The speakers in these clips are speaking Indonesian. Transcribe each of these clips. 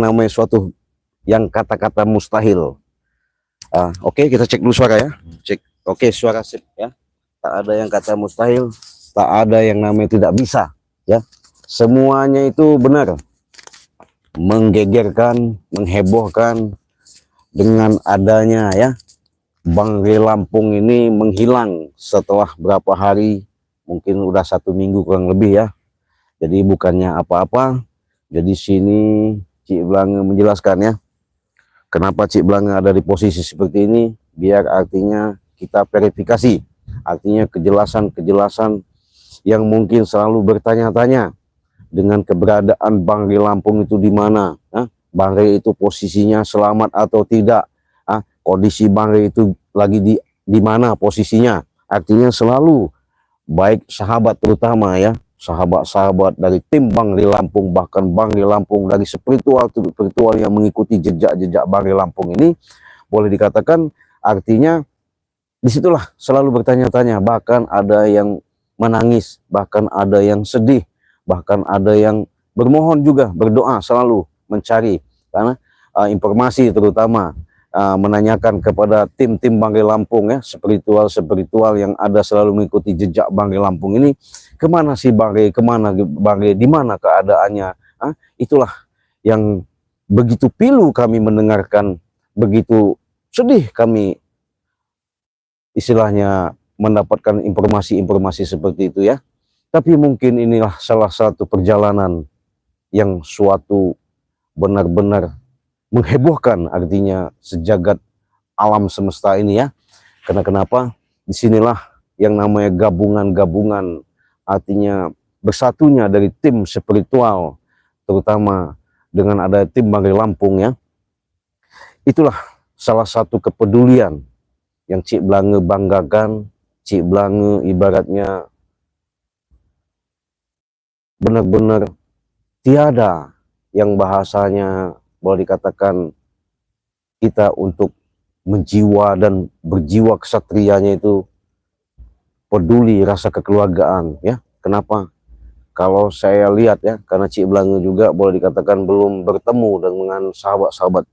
namanya suatu yang kata-kata mustahil. Oke, kita cek dulu suara ya. Cek. Oke, suara sip ya. Tak ada yang kata mustahil, tak ada yang namanya tidak bisa ya. Semuanya itu benar. Menggegerkan, menghebohkan dengan adanya ya Banggai Lampung ini menghilang setelah berapa hari, mungkin udah 1 minggu kurang lebih ya. Jadi bukannya apa-apa. Jadi sini Cik Blange menjelaskan ya, kenapa Cik Blange ada di posisi seperti ini, biar artinya kita verifikasi, artinya kejelasan-kejelasan yang mungkin selalu bertanya-tanya dengan keberadaan Banggai Lampung itu di mana, Banggai itu posisinya selamat atau tidak, kondisi Banggai itu lagi di mana posisinya, artinya selalu baik sahabat terutama ya, sahabat-sahabat dari tim Banggai Lampung, bahkan Banggai Lampung dari spiritual yang mengikuti jejak-jejak Banggai Lampung ini, boleh dikatakan artinya disitulah selalu bertanya-tanya, bahkan ada yang menangis, bahkan ada yang sedih, bahkan ada yang bermohon juga, berdoa selalu mencari, karena informasi terutama menanyakan kepada tim-tim Banggai Lampung ya, spiritual yang ada selalu mengikuti jejak Banggai Lampung ini, kemana sih Banggai, kemana Banggai, di mana keadaannya. Itulah yang begitu pilu kami mendengarkan, begitu sedih kami istilahnya mendapatkan informasi-informasi seperti itu ya. Tapi mungkin inilah salah satu perjalanan yang suatu benar-benar menghebohkan, artinya sejagat alam semesta ini ya. Karena kenapa? Disinilah yang namanya gabungan-gabungan, artinya bersatunya dari tim spiritual, terutama dengan ada tim Banggai Lampung ya. Itulah salah satu kepedulian yang Cik Blange banggakan. Cik Blange ibaratnya benar-benar tiada yang bahasanya boleh dikatakan kita untuk menjiwa dan berjiwa kesatrianya itu peduli, rasa kekeluargaan ya. Kenapa? Kalau saya lihat ya, karena Cik Blange juga boleh dikatakan belum bertemu dengan sahabat-sahabat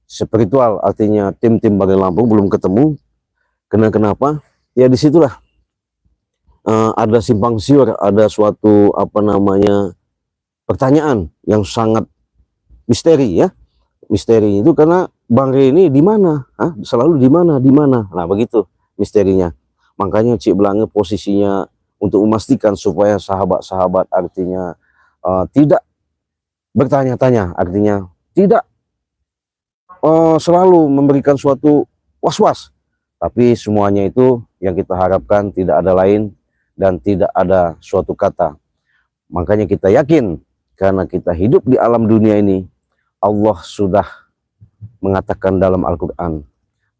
spiritual, artinya tim-tim Banggai Lampung belum ketemu. Kenapa? Ya disitulah ada simpang siur, ada suatu pertanyaan yang sangat misteri ya. Misteri itu karena Banggai ini di mana? Selalu di mana? Di mana? Nah, begitu misterinya. Makanya Cik Blange posisinya untuk memastikan supaya sahabat-sahabat artinya tidak bertanya-tanya, artinya tidak selalu memberikan suatu was-was. Tapi semuanya itu yang kita harapkan tidak ada lain dan tidak ada suatu kata. Makanya kita yakin, karena kita hidup di alam dunia ini, Allah sudah mengatakan dalam Al-Quran,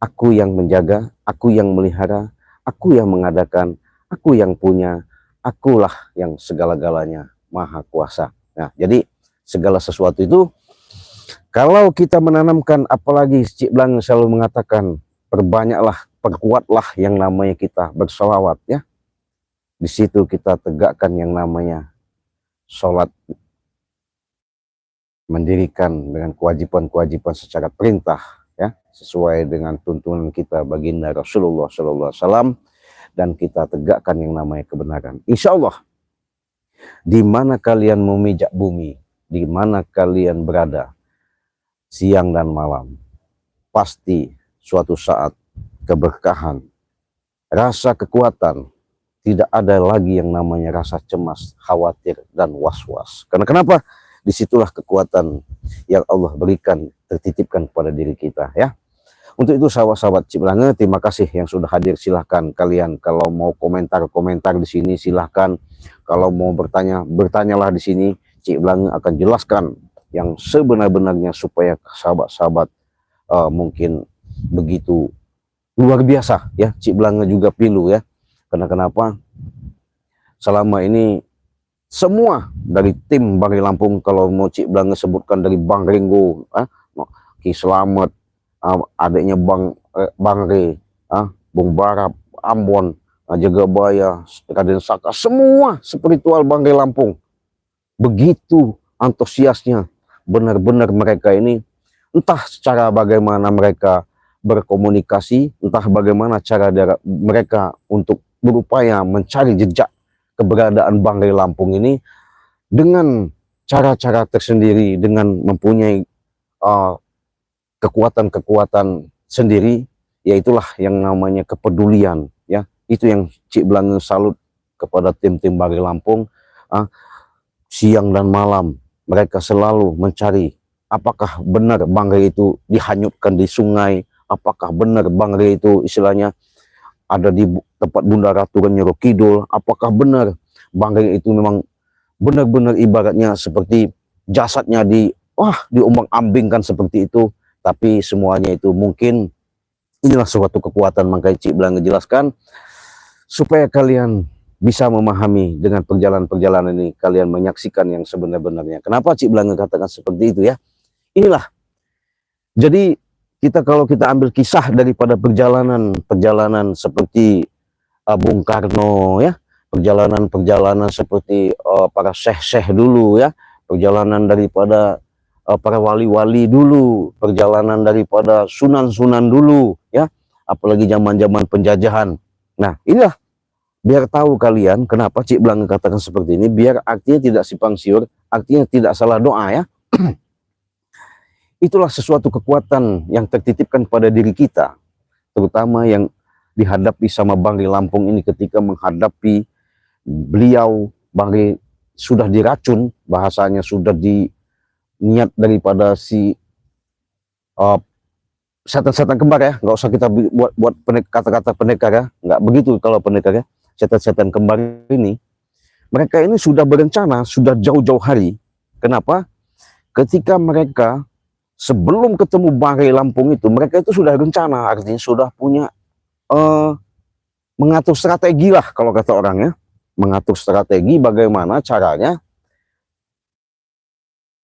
aku yang menjaga, aku yang melihara, aku yang mengadakan, aku yang punya, akulah yang segala-galanya maha kuasa. Nah, jadi segala sesuatu itu, kalau kita menanamkan, apalagi Cik Blange selalu mengatakan, perbanyaklah, perkuatlah yang namanya kita bersolawat ya. Di situ kita tegakkan yang namanya sholat, mendirikan dengan kewajiban-kewajiban secara perintah ya, sesuai dengan tuntunan kita baginda Rasulullah SAW, dan kita tegakkan yang namanya kebenaran. Insya Allah, di mana kalian memijak bumi, di mana kalian berada, siang dan malam, pasti suatu saat keberkahan, rasa kekuatan, tidak ada lagi yang namanya rasa cemas, khawatir, dan was-was. Karena kenapa? Disitulah kekuatan yang Allah berikan, tertitipkan kepada diri kita ya. Untuk itu sahabat-sahabat Cik Blange, terima kasih yang sudah hadir. Silahkan kalian kalau mau komentar di sini, silahkan. Kalau mau bertanya, bertanyalah di sini. Cik Blange akan jelaskan yang sebenar-benarnya supaya sahabat-sahabat mungkin begitu luar biasa ya. Cik Blange juga pilu ya. Karena kenapa? Selama ini semua dari tim Banggai Lampung, kalau mau Cik Blange sebutkan dari Bang Ringo, Ki Slamet, adiknya Bang Re, Bung Barap, Ambon, Jagabaya, Raden Saka, semua spiritual Banggai Lampung begitu antusiasnya, benar-benar mereka ini entah cara bagaimana mereka berkomunikasi, entah bagaimana cara mereka untuk berupaya mencari jejak keberadaan Banggai Lampung ini dengan cara-cara tersendiri, dengan mempunyai kekuatan-kekuatan sendiri, yaitulah yang namanya kepedulian, ya. Itu yang Cik Blange salut kepada tim-tim Banggai Lampung. Siang dan malam mereka selalu mencari apakah benar Banggai itu dihanyutkan di sungai, apakah benar Banggai itu istilahnya ada di tempat Bunda Ratu Nyiro Kidul, apakah benar Banggai itu memang benar-benar ibaratnya seperti jasadnya diombang-ambingkan seperti itu. Tapi semuanya itu mungkin inilah suatu kekuatan, makanya Cik Blange jelaskan supaya kalian bisa memahami dengan perjalanan-perjalanan ini, kalian menyaksikan yang sebenar-benarnya. Kenapa Cik Blange katakan seperti itu, ya? Inilah. Jadi kalau kita ambil kisah daripada perjalanan seperti Bung Karno, ya, perjalanan seperti para syekh-syekh dulu, ya, perjalanan daripada para wali-wali dulu, perjalanan daripada sunan-sunan dulu, ya, apalagi zaman-zaman penjajahan. Nah, inilah biar tahu kalian kenapa Cik Blange katakan seperti ini, biar artinya tidak simpang siur, artinya tidak salah doa, ya. Itulah sesuatu kekuatan yang tertitipkan pada diri kita, terutama yang dihadapi sama Banggai Lampung ini ketika menghadapi beliau. Banggai sudah diracun, bahasanya sudah niat daripada si setan-setan kembar, ya. Nggak usah kita buat kata-kata pendekar, ya. Nggak begitu kalau pendekar, ya. Setan-setan kembar ini, mereka ini sudah berencana, sudah jauh-jauh hari. Kenapa? Ketika mereka sebelum ketemu Banggai Lampung itu, mereka itu sudah rencana, artinya sudah punya mengatur strategi lah kalau kata orangnya, mengatur strategi bagaimana caranya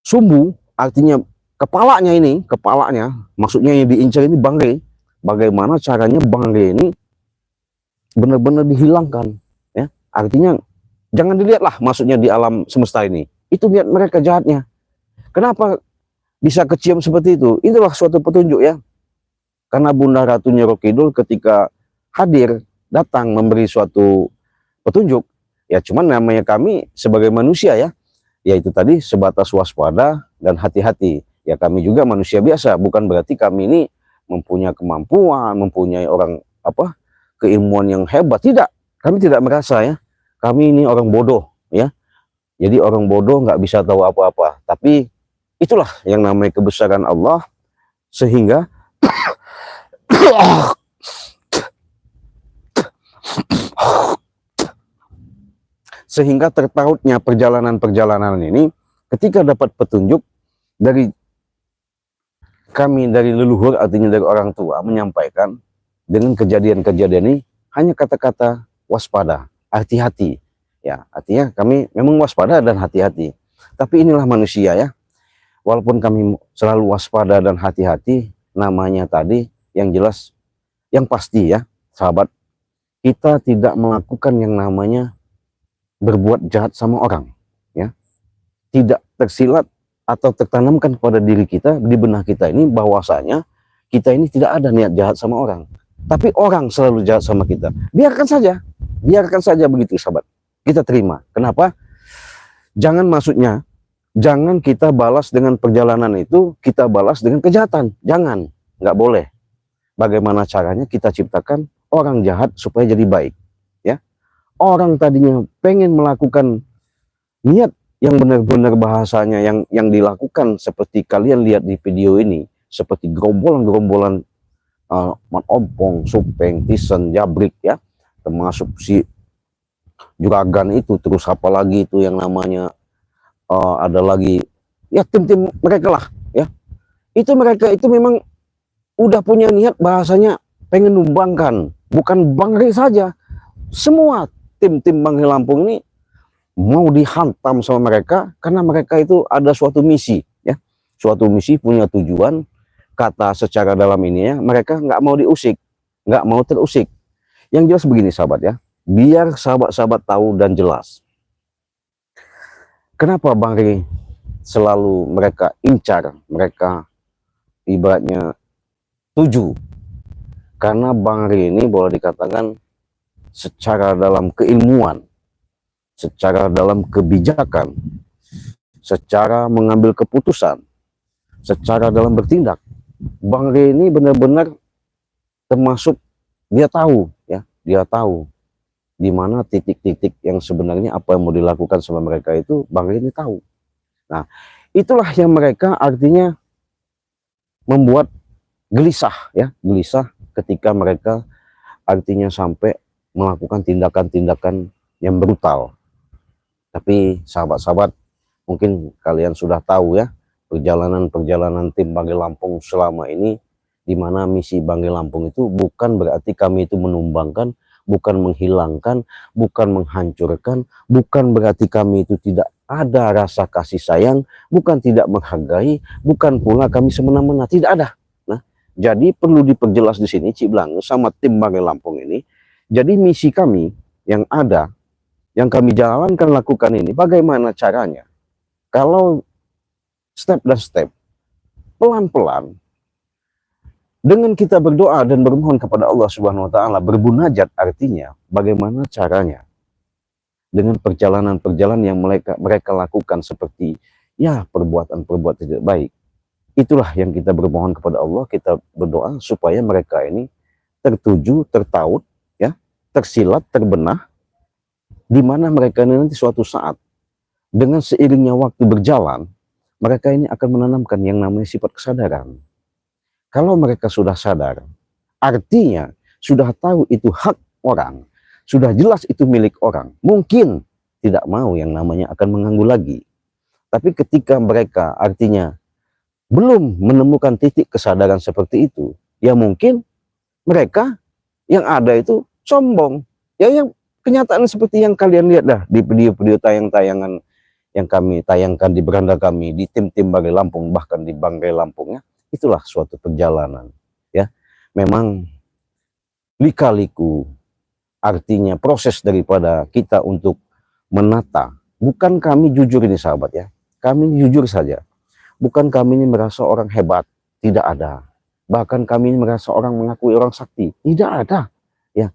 Sumbu, artinya kepalanya, maksudnya yang diincar ini Banggai, bagaimana caranya Banggai ini benar-benar dihilangkan, ya. Artinya jangan dilihatlah, maksudnya di alam semesta ini, itu lihat mereka jahatnya. Kenapa bisa kecium seperti itu? Itulah suatu petunjuk, ya. Karena Bunda Ratu Nyiro Kidul ketika hadir, datang memberi suatu petunjuk, ya. Cuman namanya kami sebagai manusia, ya, yaitu tadi sebatas waspada dan hati-hati. Ya, kami juga manusia biasa, bukan berarti kami ini mempunyai kemampuan, mempunyai keilmuan yang hebat. Tidak, kami tidak merasa, ya. Kami ini orang bodoh, ya. Jadi orang bodoh nggak bisa tahu apa-apa. Tapi itulah yang namanya kebesaran Allah, sehingga tertautnya perjalanan ini ketika dapat petunjuk dari kami, dari leluhur, artinya dari orang tua, menyampaikan dengan kejadian-kejadian ini hanya kata-kata waspada, hati-hati, ya. Artinya kami memang waspada dan hati-hati. Tapi inilah manusia, ya. Walaupun kami selalu waspada dan hati-hati, namanya tadi yang jelas, yang pasti, ya, sahabat, kita tidak melakukan yang namanya berbuat jahat sama orang, ya. Tidak tersilat atau tertanamkan pada diri kita, di benak kita ini, bahwasanya kita ini tidak ada niat jahat sama orang, tapi orang selalu jahat sama kita. Biarkan saja begitu, sahabat. Kita terima. Kenapa? Jangan kita balas dengan perjalanan itu, kita balas dengan kejahatan. Jangan, nggak boleh. Bagaimana caranya kita ciptakan orang jahat supaya jadi baik, ya. Orang tadinya pengen melakukan niat yang benar-benar bahasanya yang dilakukan seperti kalian lihat di video ini, seperti gerombolan-gerombolan Man Ompong, Supeng, Tisen, Jabrik, ya, termasuk si Juragan itu, terus apa lagi itu yang namanya ada lagi, ya, tim-tim mereka lah, ya. Itu mereka itu memang udah punya niat bahasanya pengen numbangkan, bukan Banggai saja, semua tim-tim Banggai Lampung ini mau dihantam sama mereka, karena mereka itu ada suatu misi, ya, suatu misi, punya tujuan. Kata secara dalam ini, ya, mereka nggak mau diusik, nggak mau terusik. Yang jelas begini, sahabat, ya, biar sahabat-sahabat tahu dan jelas kenapa Banggai selalu mereka incar, mereka ibaratnya tuju. Karena Bang Ri ini boleh dikatakan secara dalam keilmuan, secara dalam kebijakan, secara mengambil keputusan, secara dalam bertindak, Bang Ri ini benar-benar termasuk dia tahu ya, dia tahu di mana titik-titik yang sebenarnya apa yang mau dilakukan sama mereka itu Bang Ri ini tahu. Nah, itulah yang mereka artinya membuat gelisah ya, gelisah ketika mereka artinya sampai melakukan tindakan-tindakan yang brutal. Tapi sahabat-sahabat, mungkin kalian sudah tahu ya perjalanan-perjalanan tim Banggai Lampung selama ini, di mana misi Banggai Lampung itu bukan berarti kami itu menumbangkan, bukan menghilangkan, bukan menghancurkan, bukan berarti kami itu tidak ada rasa kasih sayang, bukan tidak menghargai, bukan pula kami semena-mena, tidak ada. Nah, jadi perlu diperjelas di sini Cik Blange sama tim Banggai Lampung ini. Jadi misi kami yang ada, yang kami jalankan lakukan ini, bagaimana caranya? Kalau step dan step, pelan-pelan, dengan kita berdoa dan bermohon kepada Allah Subhanahu wa Ta'ala, berbunajat artinya bagaimana caranya dengan perjalanan-perjalanan yang mereka lakukan seperti ya perbuatan-perbuatan tidak baik. Itulah yang kita bermohon kepada Allah, kita berdoa supaya mereka ini tertuju, tertaut, ya, tersilat, terbenah, di mana mereka ini nanti suatu saat dengan seiringnya waktu berjalan, mereka ini akan menanamkan yang namanya sifat kesadaran. Kalau mereka sudah sadar, artinya sudah tahu itu hak orang, sudah jelas itu milik orang, mungkin tidak mau yang namanya akan mengganggu lagi. Tapi ketika mereka artinya belum menemukan titik kesadaran seperti itu, ya mungkin mereka yang ada itu sombong. Ya yang kenyataan seperti yang kalian lihat dah di video-video tayang-tayangan yang kami tayangkan di beranda kami, di tim-tim Banggai Lampung, bahkan di Banggai Lampungnya. Itulah suatu perjalanan ya, memang lika-liku, artinya proses daripada kita untuk menata. Bukan kami jujur ini sahabat ya, kami jujur saja, bukan kami ini merasa orang hebat, tidak ada. Bahkan kami ini merasa orang mengakui orang sakti, tidak ada ya.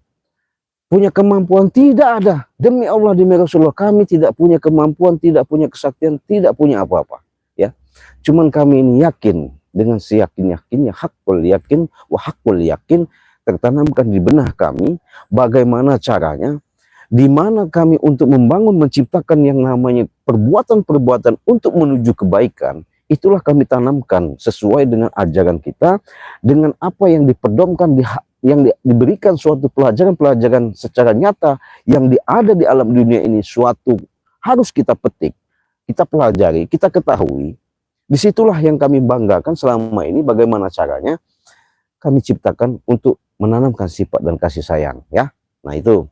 Punya kemampuan, tidak ada. Demi Allah, demi Rasulullah, kami tidak punya kemampuan, tidak punya kesaktian, tidak punya apa-apa ya. Cuman kami ini yakin, dengan seyakin-yakinnya, hakul yakin wa hakul yakin, tertanamkan di benak kami bagaimana caranya, di mana kami untuk membangun, menciptakan yang namanya perbuatan-perbuatan untuk menuju kebaikan. Itulah kami tanamkan sesuai dengan ajaran kita, dengan apa yang dipedomkan, yang diberikan suatu pelajaran-pelajaran secara nyata yang ada di alam dunia ini, suatu harus kita petik, kita pelajari, kita ketahui. Disitulah yang kami banggakan selama ini, bagaimana caranya kami ciptakan untuk menanamkan sifat dan kasih sayang ya. Nah itu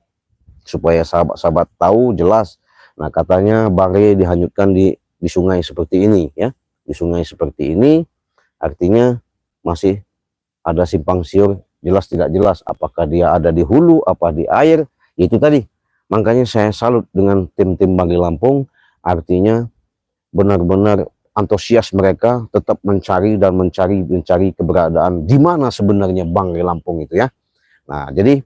supaya sahabat-sahabat tahu jelas. Nah katanya Bang Ri dihanyutkan di sungai seperti ini ya, di sungai seperti ini artinya masih ada simpang siur, jelas tidak jelas apakah dia ada di hulu apa di air. Itu tadi makanya saya salut dengan tim-tim Banggai Lampung, artinya benar-benar antusias mereka tetap mencari dan mencari keberadaan di mana sebenarnya Banggai Lampung itu ya. Nah, jadi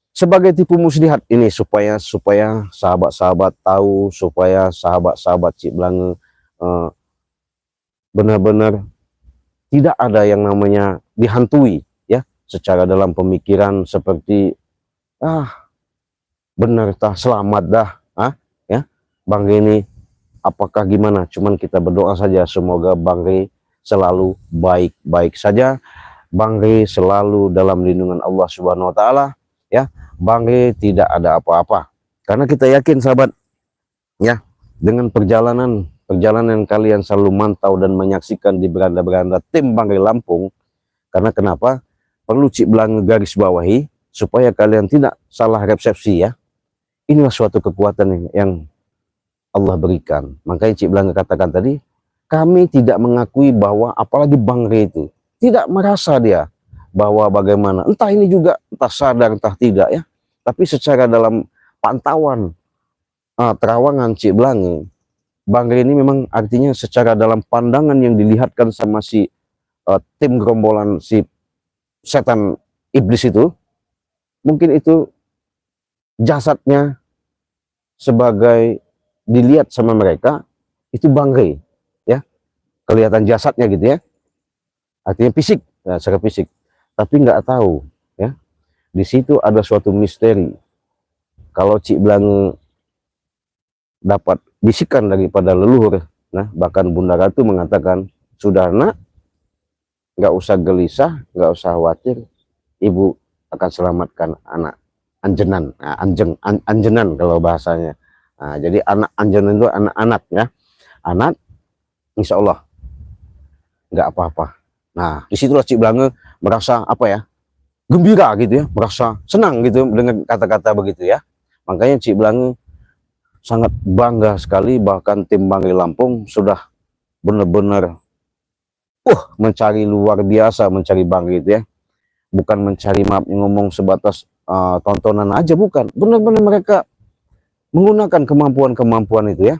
sebagai tipu muslihat ini supaya sahabat-sahabat tahu, supaya sahabat-sahabat Cik Blange benar-benar tidak ada yang namanya dihantui ya secara dalam pemikiran seperti benar tah selamat dah ya Banggai ini apakah gimana. Cuman kita berdoa saja semoga Bang Ri selalu baik-baik saja, Bang Ri selalu dalam lindungan Allah Subhanahu wa Ta'ala ya. Bang Ri tidak ada apa-apa, karena kita yakin sahabat ya, dengan perjalanan kalian selalu mantau dan menyaksikan di beranda-beranda tim Banggai Lampung. Karena kenapa perlu Cik Blange garis bawahi supaya kalian tidak salah resepsi ya. Inilah suatu kekuatan yang Allah berikan. Makanya Cik Blange katakan tadi, kami tidak mengakui bahwa apalagi Bang Ri itu tidak merasa dia bahwa bagaimana, entah ini juga entah sadar entah tidak ya, tapi secara dalam pantauan terawangan Cik Blange, bangke ini memang artinya secara dalam pandangan yang dilihatkan sama si tim gerombolan si setan iblis itu, mungkin itu jasadnya sebagai dilihat sama mereka itu bangke, ya, kelihatan jasadnya gitu ya, artinya fisik, nah, secara fisik, tapi nggak tahu ya, di situ ada suatu misteri. Kalau Cik Blange dapat bisikan daripada leluhur, nah bahkan Bunda Ratu mengatakan, sudah nak, nggak usah gelisah, nggak usah khawatir, ibu akan selamatkan anak anjenan, nah, anjenan kalau bahasanya. Nah, jadi anak anjenan itu anak-anak ya, anak, insya Allah nggak apa-apa. Nah, disitulah Cik Blange merasa apa ya, gembira gitu ya, merasa senang gitu dengan kata-kata begitu ya. Makanya Cik Blange sangat bangga sekali, bahkan tim Bangke Lampung sudah benar-benar mencari luar biasa, mencari Bangke gitu ya. Bukan mencari, maaf ngomong, sebatas tontonan aja, bukan. Benar-benar mereka menggunakan kemampuan-kemampuan itu ya.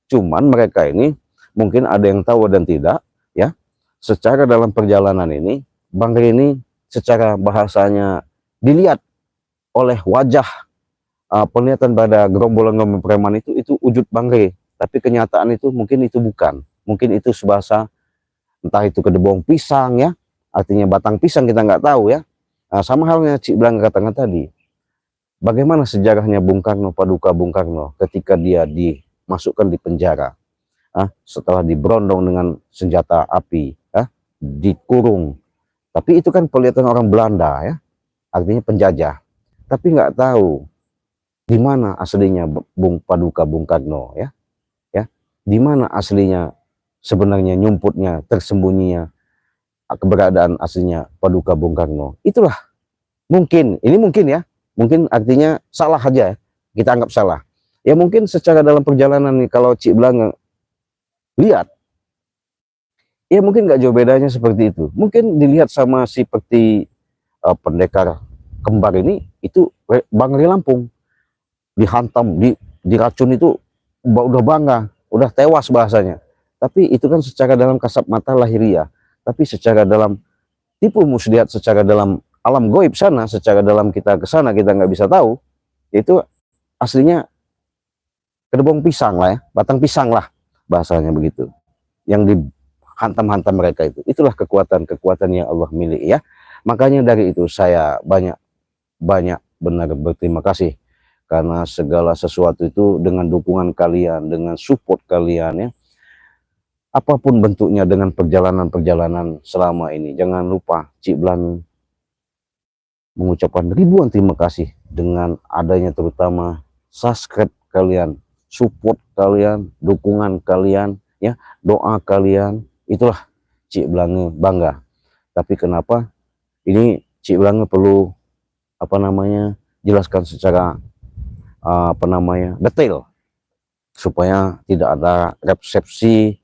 Cuman mereka ini mungkin ada yang tahu dan tidak ya. Secara dalam perjalanan ini, Bangke ini secara bahasanya dilihat oleh wajah penglihatan pada gerombolan preman itu wujud Bangke, tapi kenyataan itu mungkin itu bukan, mungkin itu sebahasa entah itu kedebong pisang ya, artinya batang pisang, kita nggak tahu ya. Nah, sama halnya Cik Blange katakan tadi, bagaimana sejarahnya Bung Karno, Paduka Bung Karno ketika dia dimasukkan di penjara, setelah diberondong dengan senjata api, dikurung, tapi itu kan pelihatan orang Belanda ya, artinya penjajah, tapi nggak tahu di mana aslinya Bung Paduka Bung Karno ya, di mana aslinya sebenarnya nyumputnya, tersembunyinya keberadaan aslinya Paduka Bung Karno. Itulah mungkin, ini mungkin ya, mungkin artinya salah aja ya, kita anggap salah ya, mungkin secara dalam perjalanan nih, kalau Cik Blange lihat ya, mungkin nggak jauh bedanya seperti itu, mungkin dilihat sama seperti pendekar kembar ini, itu Bangke Lampung dihantam, diracun, itu udah bangga, udah tewas bahasanya. Tapi itu kan secara dalam kasat mata lahiriah, tapi secara dalam tipu muslihat, secara dalam alam goib sana, secara dalam kita ke sana kita nggak bisa tahu, itu aslinya kedebong pisang lah ya, batang pisang lah bahasanya begitu, yang dihantam-hantam mereka itu. Itulah kekuatan yang Allah miliki ya. Makanya dari itu saya banyak benar berterima kasih, karena segala sesuatu itu dengan dukungan kalian, dengan support kalian ya, apapun bentuknya, dengan perjalanan-perjalanan selama ini. Jangan lupa Cik Blange mengucapkan ribuan terima kasih dengan adanya terutama subscribe kalian, support kalian, dukungan kalian ya, doa kalian. Itulah Cik Blange bangga. Tapi kenapa ini Cik Blange perlu jelaskan secara detail, supaya tidak ada resepsi,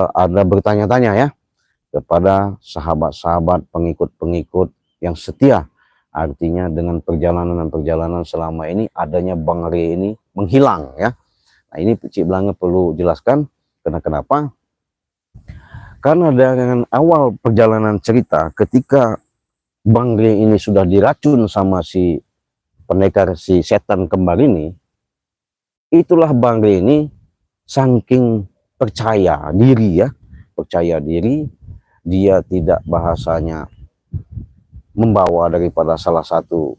ada bertanya-tanya ya kepada sahabat-sahabat, pengikut-pengikut yang setia. Artinya dengan perjalanan selama ini, adanya Bang Re ini menghilang ya. Nah, ini Cik Blange perlu jelaskan. Kenapa? Karena dengan awal perjalanan cerita, ketika Bang Re ini sudah diracun sama si pendekar, si setan kembar ini, itulah Bang Re ini saking percaya diri ya, dia tidak bahasanya membawa daripada salah satu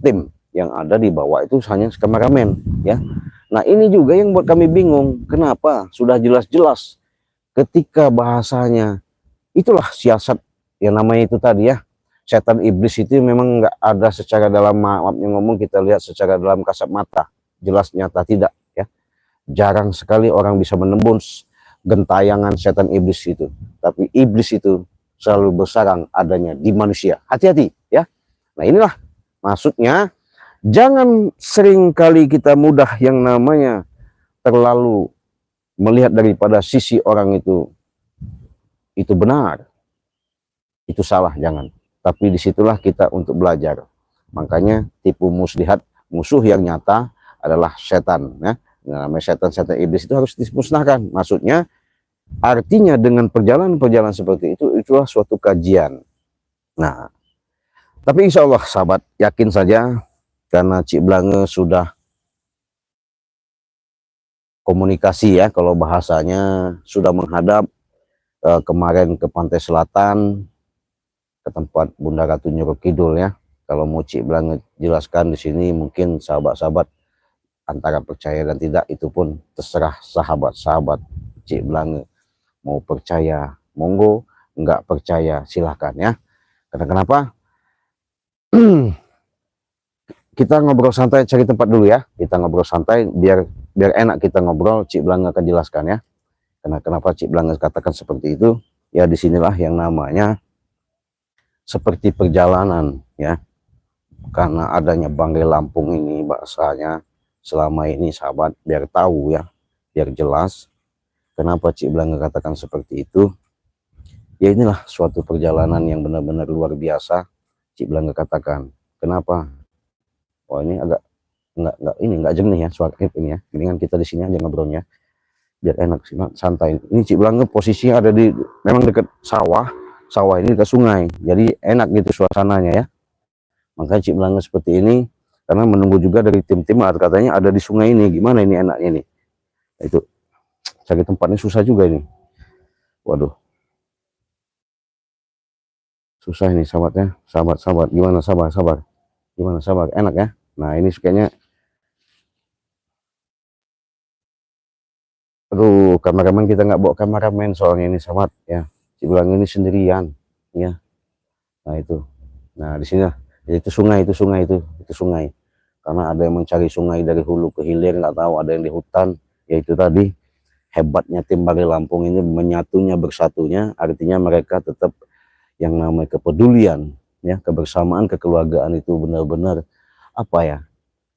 tim yang ada di bawah itu hanya kameramen ya. Nah, ini juga yang buat kami bingung, kenapa sudah jelas-jelas ketika bahasanya, itulah siasat yang namanya itu tadi ya, setan iblis itu memang nggak ada secara dalam, maafnya ngomong, kita lihat secara dalam kasat mata jelas nyata tidak ya. Jarang sekali orang bisa menembus gentayangan setan iblis itu, tapi iblis itu selalu bersarang adanya di manusia. Hati-hati ya. Nah, inilah maksudnya, jangan sering kali kita mudah yang namanya terlalu melihat daripada sisi orang itu benar, itu salah, jangan. Tapi disitulah kita untuk belajar. Makanya tipu muslihat, musuh yang nyata adalah setan ya. Nah, setan-setan iblis itu harus dimusnahkan. Maksudnya, artinya dengan perjalanan-perjalanan seperti itu, itulah suatu kajian. Nah, tapi insya Allah sahabat, yakin saja, karena Cik Blange sudah komunikasi ya, kalau bahasanya sudah menghadap kemarin ke pantai selatan, ke tempat Bunda Ratu Nyoro Kidul ya. Kalau mau Cik Blange jelaskan di sini, mungkin sahabat-sahabat antara percaya dan tidak, itu pun terserah sahabat-sahabat Cik Blange. Mau percaya monggo, nggak percaya silahkan ya. Karena kenapa? Kita ngobrol santai, cari tempat dulu ya. Kita ngobrol santai biar enak kita ngobrol. Cik Blange akan jelaskan ya. Karena kenapa Cik Blange katakan seperti itu? Ya disinilah yang namanya seperti perjalanan ya. Karena adanya Banggai Lampung ini bahasanya selama ini sahabat, biar tahu ya, biar jelas kenapa Cik Blange katakan seperti itu. Ya inilah suatu perjalanan yang benar-benar luar biasa. Cik Blange katakan, kenapa? Oh ini agak nggak jernih ya suara ini ya. Mendingan kita di sini aja ngobrolnya biar enak sih, santai. Ini Cik Blange posisinya ada di memang dekat sawah ini dekat sungai, jadi enak gitu suasananya ya. Makanya Cik Blange seperti ini karena menunggu juga dari tim-tim, katanya ada di sungai ini. Gimana ini enaknya nih? Itu cari tempatnya susah juga ini. Waduh, susah ini sahabatnya. Sahabat gimana sabar gimana sabar, enak ya. Nah ini kayaknya, aduh, kameramen kita nggak bawa kameramen soalnya ini sahabat ya. Cik Blange ini sendirian ya. Nah itu, nah di sini itu sungai, itu sungai. Karena ada yang mencari sungai dari hulu ke hilir, nggak tahu, ada yang di hutan. Yaitu tadi hebatnya tim Banggai Lampung ini, menyatunya bersatunya, artinya mereka tetap yang namanya kepedulian ya, kebersamaan, kekeluargaan itu benar-benar apa ya,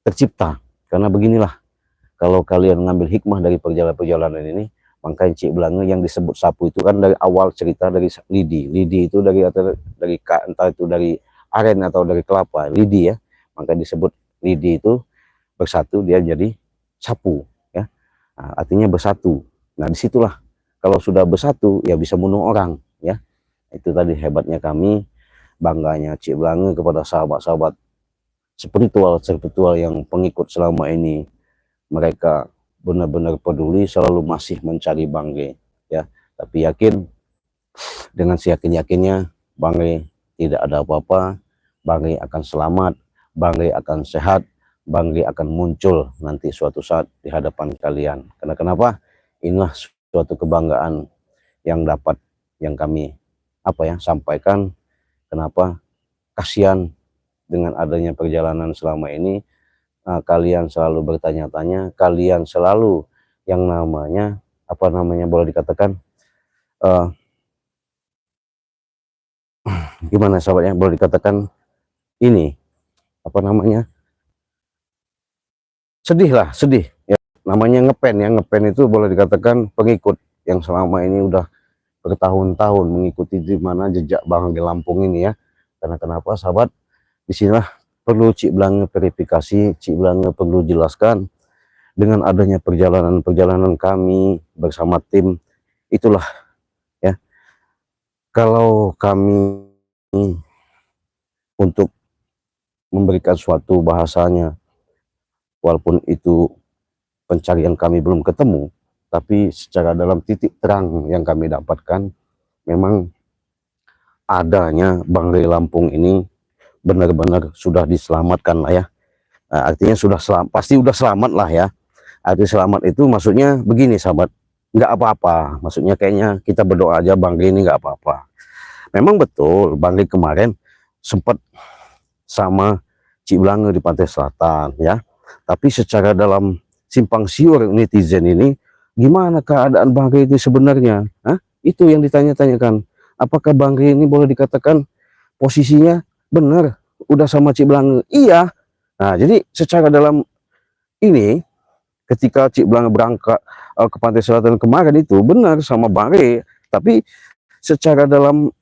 tercipta. Karena beginilah, kalau kalian ngambil hikmah dari perjalanan ini, makanya Cik Blange yang disebut sapu itu kan dari awal cerita dari lidi itu dari entah itu dari aren atau dari kelapa, lidi ya, maka disebut lidi itu bersatu, dia jadi sapu ya. Nah, artinya bersatu. Nah disitulah kalau sudah bersatu ya bisa bunuh orang ya. Itu tadi hebatnya kami, bangganya Cik Blange kepada sahabat-sahabat spiritual yang pengikut selama ini. Mereka benar-benar peduli, selalu masih mencari Banggai ya. Tapi yakin, dengan seyakin-yakinnya Banggai tidak ada apa-apa, Banggai akan selamat, Banggai akan sehat, Banggai akan muncul nanti suatu saat di hadapan kalian. Karena kenapa? Inilah suatu kebanggaan yang dapat yang kami sampaikan. Kenapa? Kasihan dengan adanya perjalanan selama ini, kalian selalu bertanya-tanya, kalian selalu yang namanya boleh dikatakan gimana sahabatnya, boleh dikatakan ini sedih ya, namanya ngepen itu boleh dikatakan pengikut yang selama ini udah bertahun-tahun mengikuti di mana jejak Banggai Lampung ini ya. Karena kenapa sahabat, disinilah perlu Cik Blange verifikasi, Cik Blange perlu jelaskan dengan adanya perjalanan kami bersama tim itulah ya. Kalau kami untuk memberikan suatu bahasanya, walaupun itu pencarian kami belum ketemu, tapi secara dalam titik terang yang kami dapatkan, memang adanya Banggai Lampung ini benar-benar sudah diselamatkan lah ya. Nah, artinya pasti udah selamat lah ya. Arti selamat itu maksudnya begini sahabat, nggak apa-apa. Maksudnya kayaknya kita berdoa aja Banggai ini nggak apa-apa. Memang betul Banggai kemarin sempat sama Cik Blange di pantai selatan ya. Tapi secara dalam simpang siur netizen ini, gimana keadaan Banggai itu sebenarnya? Itu yang ditanya-tanyakan. Apakah Banggai ini boleh dikatakan posisinya benar udah sama Cik Blange? Iya. Nah jadi secara dalam ini, ketika Cik Blange berangkat ke pantai selatan kemarin itu benar sama Banggai, tapi secara dalam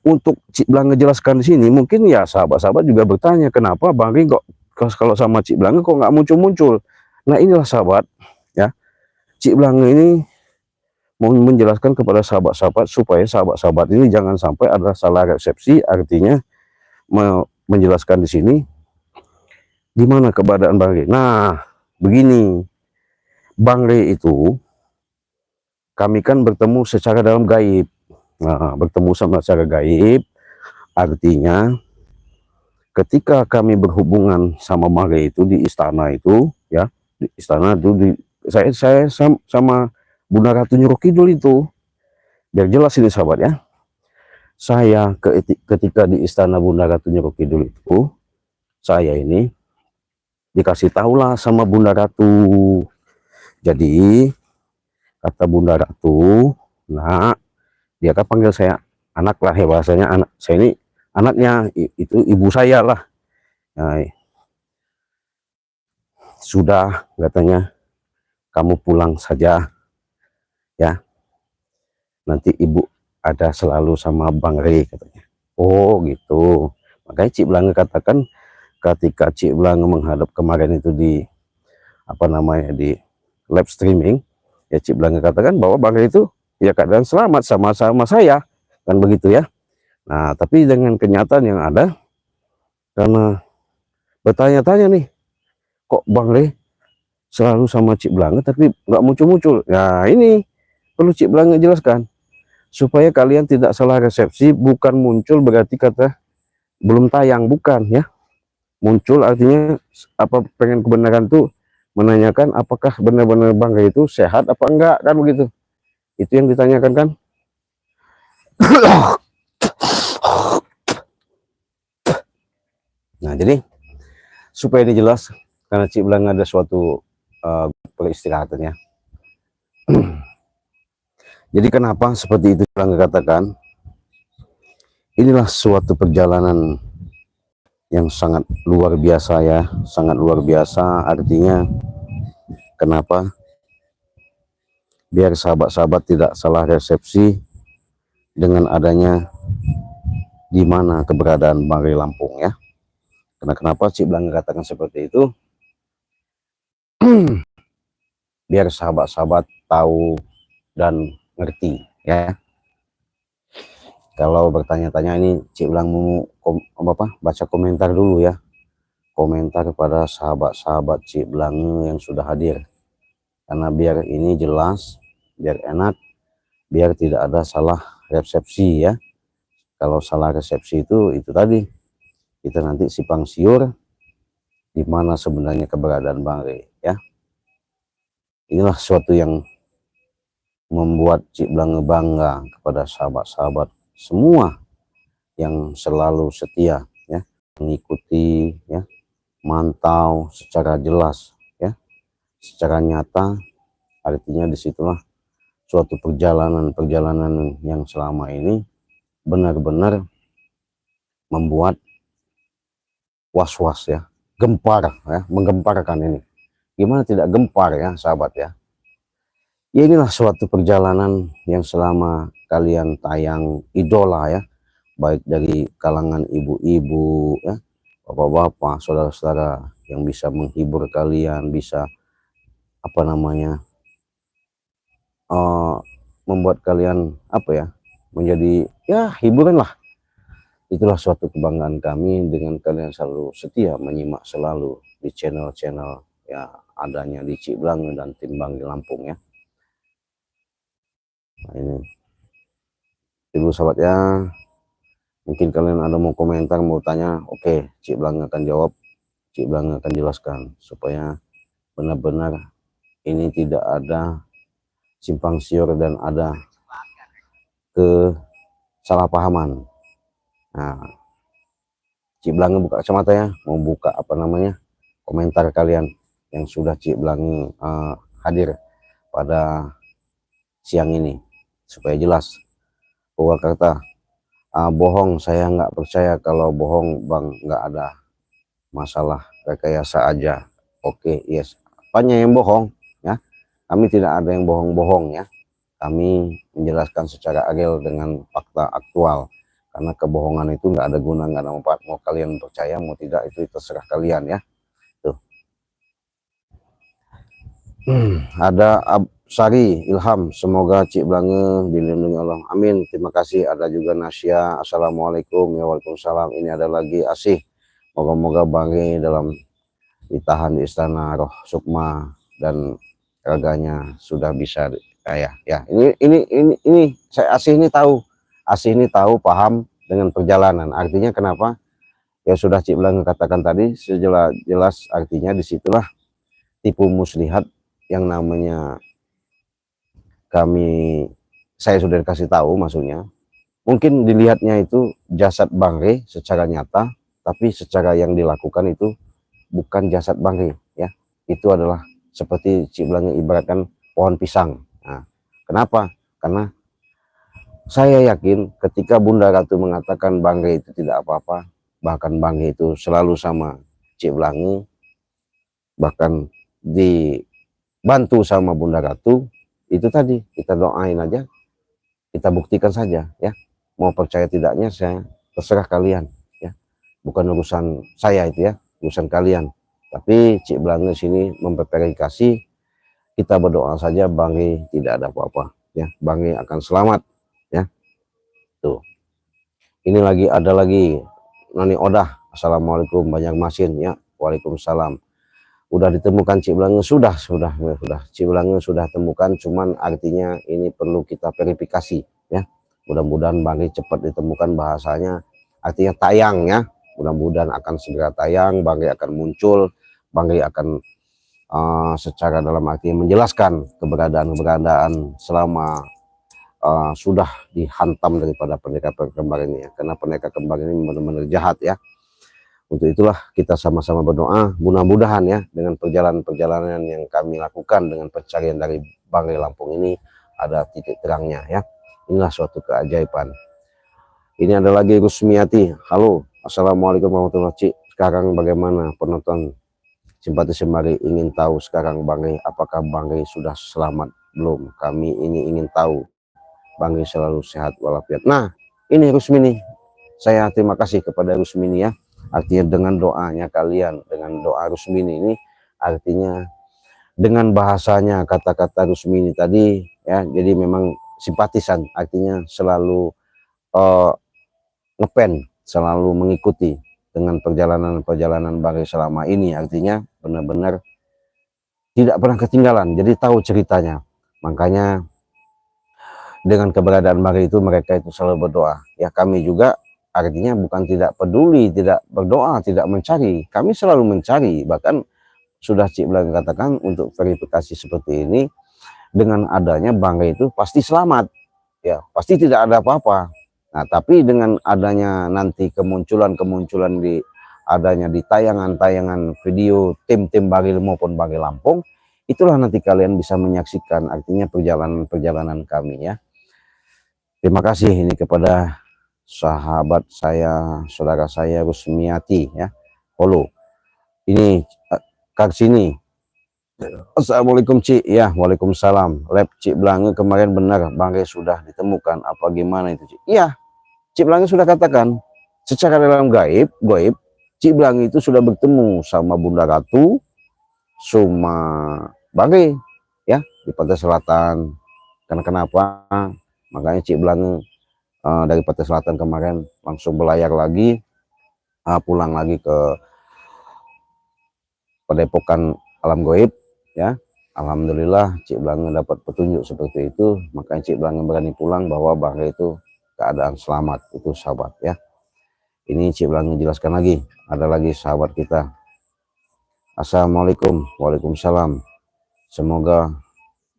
untuk Cik Blange jelaskan di sini, mungkin ya sahabat-sahabat juga bertanya kenapa Banggai kok kalau sama Cik Blange kok nggak muncul-muncul. Nah inilah sahabat ya, Cik Blange ini mau menjelaskan kepada sahabat-sahabat supaya sahabat-sahabat ini jangan sampai ada salah resepsi, artinya menjelaskan di sini di mana keberadaan Bang Rey. Nah begini, Bang Rey itu kami kan bertemu secara dalam gaib. Nah, bertemu sama secara gaib artinya ketika kami berhubungan sama Bang Rey itu di istana itu ya, di istana itu saya sama Bunda Ratu Nyuruh Kidul itu, biar jelas ini sahabat ya. Saya ketika di istana Bunda Ratu Nyuruh Kidul itu, saya ini dikasih tahulah sama Bunda Ratu. Jadi kata Bunda Ratu, nah dia kan panggil saya anak lah ya, bahasanya anak saya ini anaknya, itu ibu saya lah. Nah, sudah katanya kamu pulang saja ya, nanti ibu ada selalu sama Bang Rey katanya. Oh gitu, makanya Cik Blange katakan ketika Cik Blange menghadap kemarin itu di apa namanya di live streaming ya, Cik Blange katakan bahwa Bang Rey itu ya keadaan selamat sama-sama saya kan begitu ya. Nah tapi dengan kenyataan yang ada, karena bertanya-tanya nih, kok Bang Rey selalu sama Cik Blange tapi nggak muncul-muncul. Nah ini perlu Cik Blange jelaskan supaya kalian tidak salah resepsi. Bukan muncul berarti kata belum tayang, bukan ya. Muncul artinya apa, pengen kebenaran tuh menanyakan apakah benar-benar Bang Rey itu sehat apa enggak kan begitu. Itu yang ditanyakan kan. Nah jadi supaya ini jelas, karena Cik Blange ada suatu peristirahatannya. Jadi kenapa seperti itu Blange katakan, inilah suatu perjalanan yang sangat luar biasa ya, sangat luar biasa. Artinya kenapa? Biar sahabat-sahabat tidak salah resepsi dengan adanya di mana keberadaan Bang Rey Lampung ya. Karena kenapa Cik Blange katakan seperti itu? Biar sahabat-sahabat tahu dan ngerti ya. Kalau bertanya-tanya ini Cik Blange mau baca komentar dulu ya. Komentar kepada sahabat-sahabat Cik Blange yang sudah hadir. Karena biar ini jelas, biar enak, biar tidak ada salah resepsi ya. Kalau salah resepsi itu tadi, kita nanti simpang siur di mana sebenarnya keberadaan Bang Rey ya. Inilah sesuatu yang membuat Cik Blange bangga kepada sahabat-sahabat semua yang selalu setia ya, mengikuti ya, mantau secara jelas ya, secara nyata. Artinya disitulah suatu perjalanan yang selama ini benar-benar membuat was-was ya, gempar ya, menggemparkan ini. Gimana tidak gempar ya sahabat ya. Ya inilah suatu perjalanan yang selama kalian tayang idola ya, baik dari kalangan ibu-ibu ya, bapak-bapak, saudara-saudara yang bisa menghibur kalian, bisa apa namanya membuat kalian apa ya, menjadi ya hiburan lah. Itulah suatu kebanggaan kami dengan kalian selalu setia menyimak selalu di channel-channel ya adanya di Cik Blange dan tim Bang Rey Lampung ya. Nah ini dulu sahabat ya, mungkin kalian ada mau komentar, mau tanya, oke, Cik Blange akan jawab, Cik Blange akan jelaskan supaya benar-benar ini tidak ada simpang siur dan ada kesalahpahaman. Nah Cik Blange buka kacamata ya, mau buka apa namanya komentar kalian yang sudah Cik Blange hadir pada siang ini supaya jelas. Purwakarta bohong, saya nggak percaya kalau bohong Bang, nggak ada masalah, rekayasa aja. Oke, yes, apanya yang bohong ya, kami tidak ada yang bohong-bohong ya, kami menjelaskan secara adil dengan fakta aktual, karena kebohongan itu nggak ada guna, nggak ada manfaat. Mau kalian percaya mau tidak itu terserah kalian ya. Tuh Ada Sari Ilham, semoga Cik Blange dilindungi Allah, amin. Terima kasih. Ada juga Nasya, assalamualaikum. Ya, waalaikumsalam. Ini ada lagi Asih, moga-moga Bangge dalam ditahan di istana roh sukma dan raganya sudah bisa ya. Ini saya Asih ini tahu paham dengan perjalanan. Artinya kenapa? Ya sudah Cik Blange katakan tadi jelas artinya disitulah tipu muslihat yang namanya saya sudah dikasih tahu maksudnya. Mungkin dilihatnya itu jasad Bangre secara nyata, tapi secara yang dilakukan itu bukan jasad Bangre ya. Itu adalah seperti Cik Blange ibaratkan pohon pisang. Nah, kenapa? Karena saya yakin ketika Bunda Ratu mengatakan Bangre itu tidak apa-apa, bahkan Bangre itu selalu sama Cik Blange, bahkan dibantu sama Bunda Ratu, itu tadi kita doain aja, kita buktikan saja ya. Mau percaya tidaknya saya terserah kalian ya, bukan urusan saya itu ya, urusan kalian. Tapi Cik Blange sini memverifikasi, kita berdoa saja Bangge tidak ada apa-apa ya, Bangge akan selamat ya. Tuh, ini ada lagi Nani Odah, assalamualaikum banyak masin ya, waalaikumsalam. Udah ditemukan Cik Blange, sudah Cik Blange sudah temukan, cuman artinya ini perlu kita verifikasi ya. Mudah-mudahan Bangge cepat ditemukan, bahasanya artinya tayang ya, mudah-mudahan akan segera tayang, Bangge akan muncul, Bangge akan secara dalam arti menjelaskan keberadaan selama sudah dihantam daripada pendekar kembar ini ya. Karena pendekar kembar ini benar-benar jahat ya. Untuk itulah kita sama-sama berdoa, mudah-mudahan ya dengan perjalanan-perjalanan yang kami lakukan dengan pencarian dari Bangre Lampung ini ada titik terangnya ya. Inilah suatu keajaiban. Ini ada lagi Rusmiati, halo, assalamualaikum warahmatullahi wabarakatuh. Sekarang bagaimana penonton simpati sembari ingin tahu sekarang Bangre, apakah Bangre sudah selamat belum? Kami ini ingin tahu Bangre selalu sehat walafiat. Nah ini Rusmini, saya terima kasih kepada Rusmini ya. Artinya dengan doanya kalian, dengan doa Rusmini ini, artinya dengan bahasanya kata-kata Rusmini tadi ya, jadi memang simpatisan, artinya selalu ngepen, selalu mengikuti dengan perjalanan-perjalanan Bangre selama ini, artinya benar-benar tidak pernah ketinggalan, jadi tahu ceritanya. Makanya dengan keberadaan Bangre itu mereka itu selalu berdoa ya. Kami juga artinya bukan tidak peduli, tidak berdoa, tidak mencari, kami selalu mencari. Bahkan sudah Cik Blange katakan untuk verifikasi seperti ini, dengan adanya Bangre itu pasti selamat ya, pasti tidak ada apa-apa. Nah tapi dengan adanya nanti kemunculan adanya di tayangan-tayangan video tim-tim Bangre maupun Bangre Lampung, itulah nanti kalian bisa menyaksikan artinya perjalanan kami ya. Terima kasih ini kepada sahabat saya, saudara saya Rusmiati ya, follow. Ini Kak sini, assalamualaikum Cik ya, waalaikumsalam. Lab Cik Blange kemarin benar Bangre sudah ditemukan, apa gimana itu Cik? Iya, Cik Blange sudah katakan secara dalam gaib Cik Blange itu sudah bertemu sama Bunda Ratu sama Bangre ya di pantai selatan. Karena kenapa? Makanya Cik Blange dari pantai selatan kemarin langsung berlayar lagi, pulang lagi ke Padepokan Alam Goib ya. Alhamdulillah Cik Blange dapat petunjuk seperti itu, makanya Cik Blange berani pulang bahwa Bangre itu keadaan selamat, itu sahabat ya. Ini Cik Blange jelaskan lagi, ada lagi sahabat kita, assalamualaikum, waalaikumsalam, semoga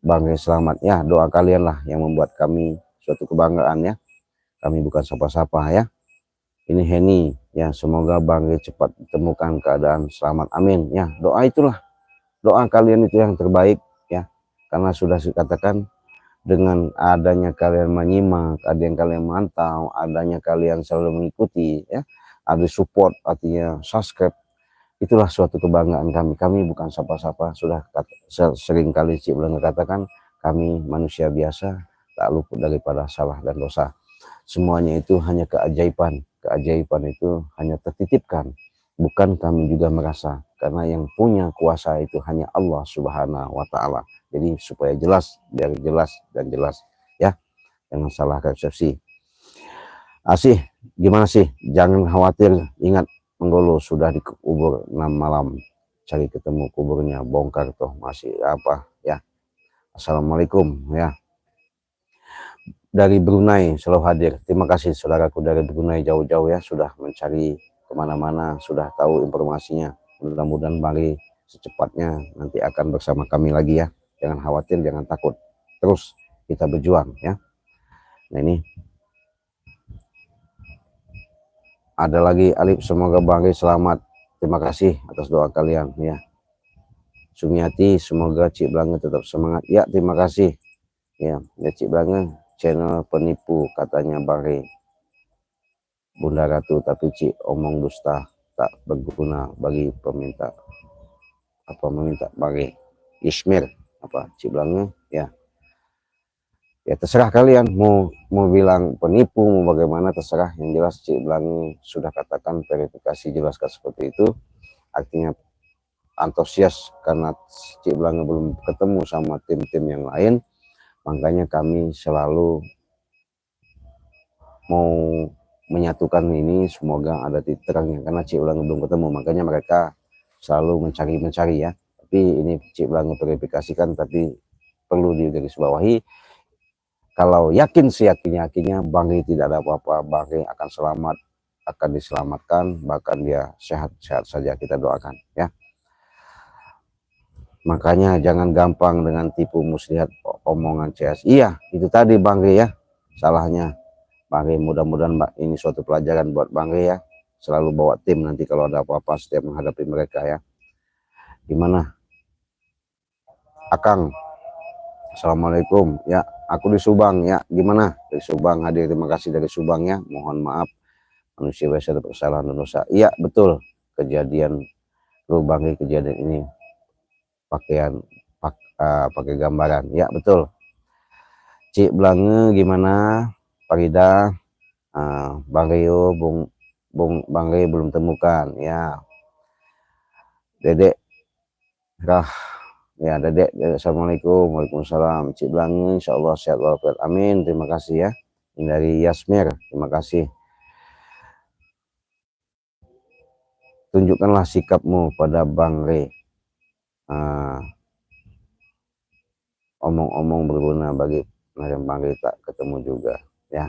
Bangre selamat ya. Doa kalian lah yang membuat kami suatu kebanggaan ya, kami bukan siapa-siapa ya. Ini Heni ya, semoga Bangre cepat ditemukan keadaan selamat, amin ya. Doa itulah, doa kalian itu yang terbaik ya, karena sudah dikatakan dengan adanya kalian menyimak, ada yang kalian mantau, adanya kalian selalu mengikuti ya, ada support artinya subscribe, itulah suatu kebanggaan kami. Kami bukan siapa-siapa, sudah sering kali Cik Blange katakan, kami manusia biasa, tak luput daripada salah dan dosa. Semuanya itu hanya keajaiban. Keajaiban itu hanya tertitipkan bukan kami juga merasa, karena yang punya kuasa itu hanya Allah Subhanahu wa Ta'ala. Jadi supaya jelas, biar jelas dan jelas ya, jangan salah persepsi. Asih, gimana sih? Jangan khawatir, ingat Menggolo sudah dikubur 6 malam, cari ketemu kuburnya, bongkar toh masih apa ya. Assalamualaikum ya. Dari Brunei selalu hadir. Terima kasih saudaraku dari Brunei jauh-jauh ya, sudah mencari kemana-mana, sudah tahu informasinya. Mudah-mudahan Bali secepatnya nanti akan bersama kami lagi ya. Jangan khawatir, jangan takut. Terus kita berjuang ya. Nah ini ada lagi Alif, semoga Bali selamat. Terima kasih atas doa kalian ya. Sumiati, semoga Cik Blanga tetap semangat. Ya, terima kasih. Ya Cik Blanga, channel penipu katanya Bali. Bunda Ratu, tapi Cik omong dusta, tak berguna bagi peminta. Apa meminta bagi Ismir apa Cik Blanga ya. Ya terserah kalian mau bilang penipu, mau bagaimana terserah. Yang jelas Cik Blanga sudah katakan verifikasi, jelaskan seperti itu. Artinya antusias karena Cik Blanga belum ketemu sama tim-tim yang lain, makanya kami selalu mau menyatukan ini, semoga ada titik terangnya, karena Cik Blanga belum ketemu, makanya mereka selalu mencari ya. Tapi ini Cik Blanga verifikasikan, tapi perlu digarisbawahi, kalau yakin seyakin-yakinnya Bang Ri tidak ada apa-apa, Bang Ri akan selamat, akan diselamatkan, bahkan dia sehat-sehat saja, kita doakan ya. Makanya jangan gampang dengan tipu muslihat omongan CS. Iya, itu tadi Bang Ri ya, salahnya Bang Ri. Mudah-mudahan ini suatu pelajaran buat Bang Ri ya. Selalu bawa tim nanti kalau ada apa-apa setiap menghadapi mereka ya. Gimana Akang? Assalamualaikum ya, aku di Subang ya. Gimana dari Subang hadir? Terima kasih dari Subang ya. Mohon maaf manusia biasa ada kesalahan dan dosa. Iya betul, kejadian Bang Ri, kejadian ini pakaian pakai gambaran ya betul. Cik Blanga gimana, Farida, Bang Rio, Bang Rio belum temukan ya. Dedek Rah ya, Dedek, Assalamualaikum. Waalaikumsalam. Cik Blanga insyaallah sehat walafiat, amin. Terima kasih ya. Ini dari Yasmir, terima kasih. Tunjukkanlah sikapmu pada Bang Ri. Omong-omong berguna bagi Bang Ri, tak ketemu juga ya.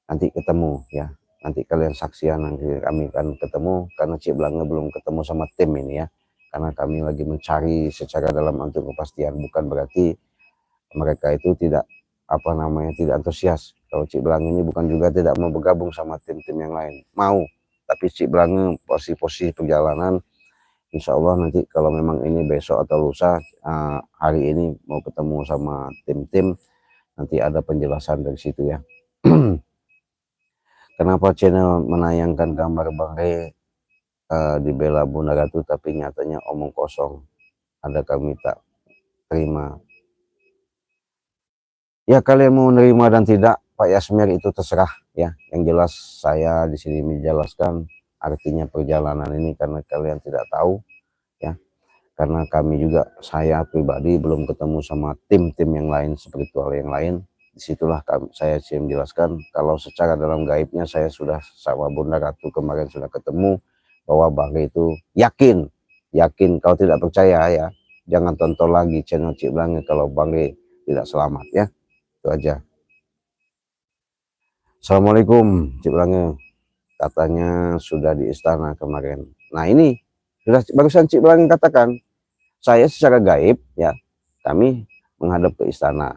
Nanti ketemu ya. Nanti kalian saksian, nanti kami akan ketemu, karena Cik Blanga belum ketemu sama tim ini ya. Karena kami lagi mencari secara dalam untuk kepastian, bukan berarti mereka itu tidak apa namanya tidak antusias. Kalau Cik Blanga ini bukan juga tidak mau bergabung sama tim-tim yang lain, mau, tapi Cik Blanga posisi perjalanan, insya Allah nanti kalau memang ini besok atau lusa, hari ini mau ketemu sama tim-tim, nanti ada penjelasan dari situ ya. Kenapa channel menayangkan gambar Bang Ri di bela Bunda Ratu tapi nyatanya omong kosong? Ada kami tak terima. Ya kalian mau nerima dan tidak Pak Yasmir itu terserah ya. Yang jelas saya di sini menjelaskan artinya perjalanan ini karena kalian tidak tahu ya. Karena kami juga, saya pribadi belum ketemu sama tim-tim yang lain, spiritual yang lain. Disitulah saya menjelaskan kalau secara dalam gaibnya saya sudah sama Bunda Ratu kemarin sudah ketemu, bahwa Bang Ri itu yakin. Kalau tidak percaya ya jangan tonton lagi channel Cik Blanga kalau Bang Ri tidak selamat ya. Itu aja. Assalamualaikum Cik Blanga, katanya sudah di istana kemarin. Nah ini sudah barusan Cik Blanga katakan, saya secara gaib ya, kami menghadap ke istana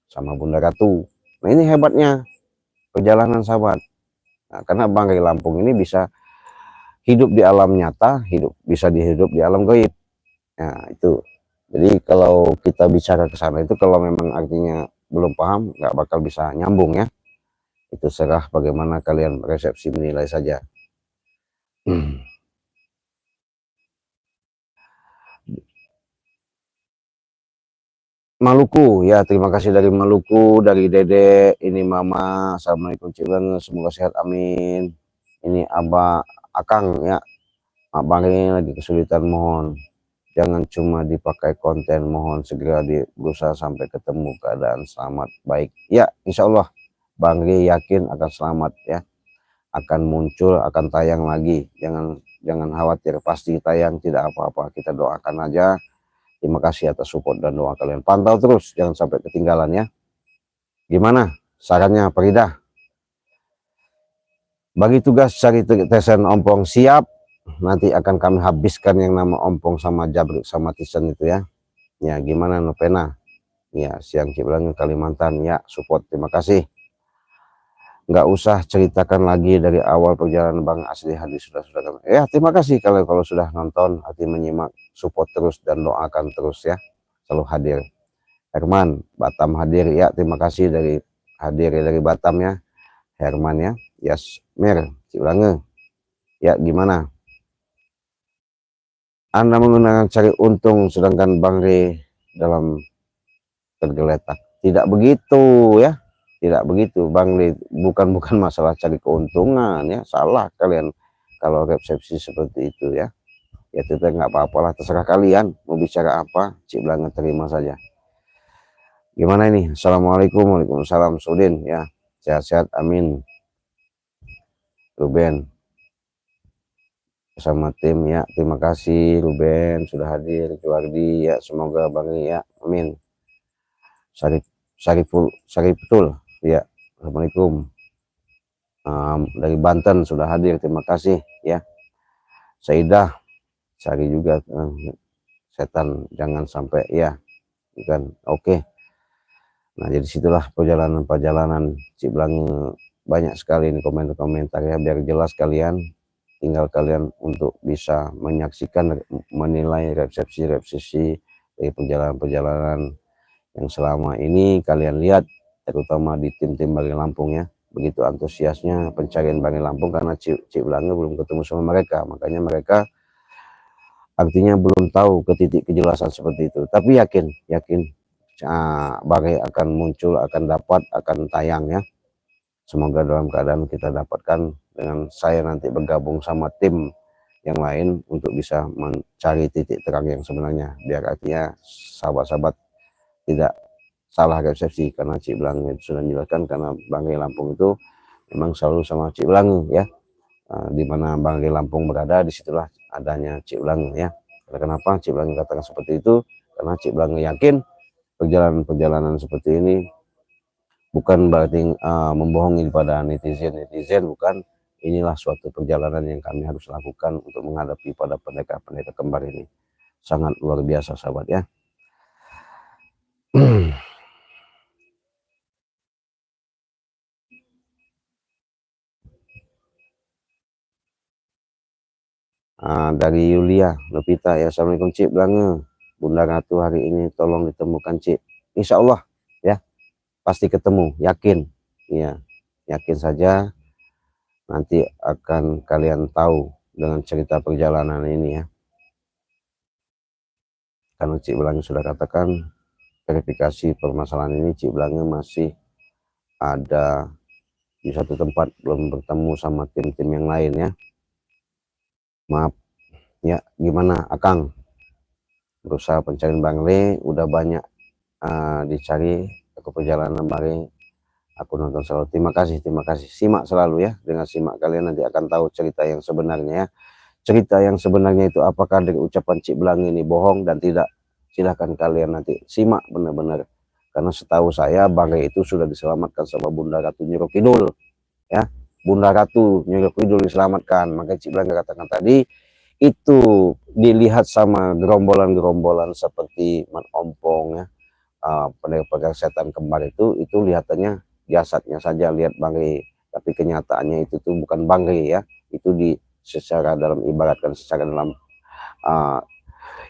sama Bunda Ratu. Nah ini hebatnya perjalanan sahabat. Nah, karena Bang Ri Lampung ini bisa hidup di alam nyata, bisa dihidup di alam gaib. Nah itu. Jadi kalau kita bicara ke sana itu, kalau memang artinya belum paham, nggak bakal bisa nyambung ya. Itu serah bagaimana kalian resepsi menilai saja. Maluku ya, terima kasih dari Maluku, dari Dede, ini Mama, Assalamualaikum Cik Blanga, semoga sehat amin. Ini Abah Akang ya, Bangke lagi kesulitan, mohon jangan cuma dipakai konten, mohon segera berusaha sampai ketemu keadaan selamat baik. Ya, insya Allah Bangke yakin akan selamat ya, akan muncul, akan tayang lagi. Jangan khawatir, pasti tayang, tidak apa-apa. Kita doakan aja. Terima kasih atas support dan doa kalian. Pantau terus, jangan sampai ketinggalan ya. Gimana sarannya Farida? Bagi tugas cari tetesan ompong siap. Nanti akan kami habiskan yang nama ompong sama jabruk sama tisen itu ya. Ya gimana Novena? Ya siang Cibilang Kalimantan ya, support, terima kasih. Nggak usah ceritakan lagi dari awal perjalanan Bang Asli Hadi, sudah ya. Terima kasih kalau sudah nonton, hati menyimak, support terus dan doakan terus ya, selalu hadir. Herman Batam hadir ya, terima kasih hadir dari Batam ya Herman ya. Yasmir Cibilang ya, gimana Anda menggunakan cari untung sedangkan Bang Re dalam tergeletak? Tidak begitu ya, tidak begitu Bang Re, bukan masalah cari keuntungan ya, salah kalian kalau resepsi seperti itu ya. Ya itu nggak apa-apalah, terserah kalian mau bicara apa, Cik Belanga terima saja. Gimana ini? Assalamualaikum. Waalaikumsalam Sudin ya, sehat-sehat amin. Ruben bersama tim ya, terima kasih Ruben sudah hadir. Juardi ya, semoga Bang ya, amin. Sariful ya, assalamualaikum. Dari Banten sudah hadir, terima kasih ya. Saidah Sari juga, setan jangan sampai ya, kan oke. Nah jadi situlah perjalanan Cik Blange, banyak sekali ini komentar ya, biar jelas kalian, tinggal kalian untuk bisa menyaksikan, menilai resepsi dari perjalanan yang selama ini kalian lihat, terutama di tim-tim Bangke Lampung ya. Begitu antusiasnya pencarian Bangke Lampung karena Cik Blange belum ketemu sama mereka, makanya mereka artinya belum tahu ke titik kejelasan seperti itu. Tapi yakin Bangke akan muncul, akan dapat, akan tayang ya. Semoga dalam keadaan kita dapatkan dengan saya nanti bergabung sama tim yang lain untuk bisa mencari titik terang yang sebenarnya, biar artinya sahabat-sahabat tidak salah resepsi, karena Cik Blange sudah menjelaskan karena Bangke Lampung itu memang selalu sama Cik Blange ya. Di mana Bangke Lampung berada, disitulah adanya Cik Blange ya. Kenapa Cik Blange katakan seperti itu? Karena Cik Blange yakin perjalanan seperti ini bukan berarti membohongi pada netizen, bukan. Inilah suatu perjalanan yang kami harus lakukan untuk menghadapi pada pendekar kembar ini. Sangat luar biasa sahabat ya. Dari Yulia Novita ya, assalamualaikum Cik Blange, Bunda Ratu hari ini tolong ditemukan Cik. Insya Allah ya, pasti ketemu, yakin ya, yakin saja. Nanti akan kalian tahu dengan cerita perjalanan ini ya, karena Cik Blange sudah katakan verifikasi permasalahan ini Cik Blange masih ada di satu tempat, belum bertemu sama tim-tim yang lain ya. Maaf ya, gimana Akang, berusaha pencarian Bang Le udah banyak dicari ke perjalanan Bang Le, aku nonton selalu. Terima kasih, simak selalu ya. Dengan simak kalian nanti akan tahu cerita yang sebenarnya ya. Cerita yang sebenarnya itu apakah dari ucapan Cik Blange ini bohong dan tidak, silahkan kalian nanti simak benar-benar. Karena setahu saya Bang Le itu sudah diselamatkan sama Bunda Ratu Nyiro Kidul ya. Bunda Ratu Nyiro Kidul diselamatkan, makanya Cik Blange katakan tadi itu dilihat sama gerombolan seperti Man Ompong ya, pendekar setan kembar itu lihatannya jasadnya saja, lihat Bangke, tapi kenyataannya itu tuh bukan Bangke ya. Itu secara dalam, ibaratkan secara dalam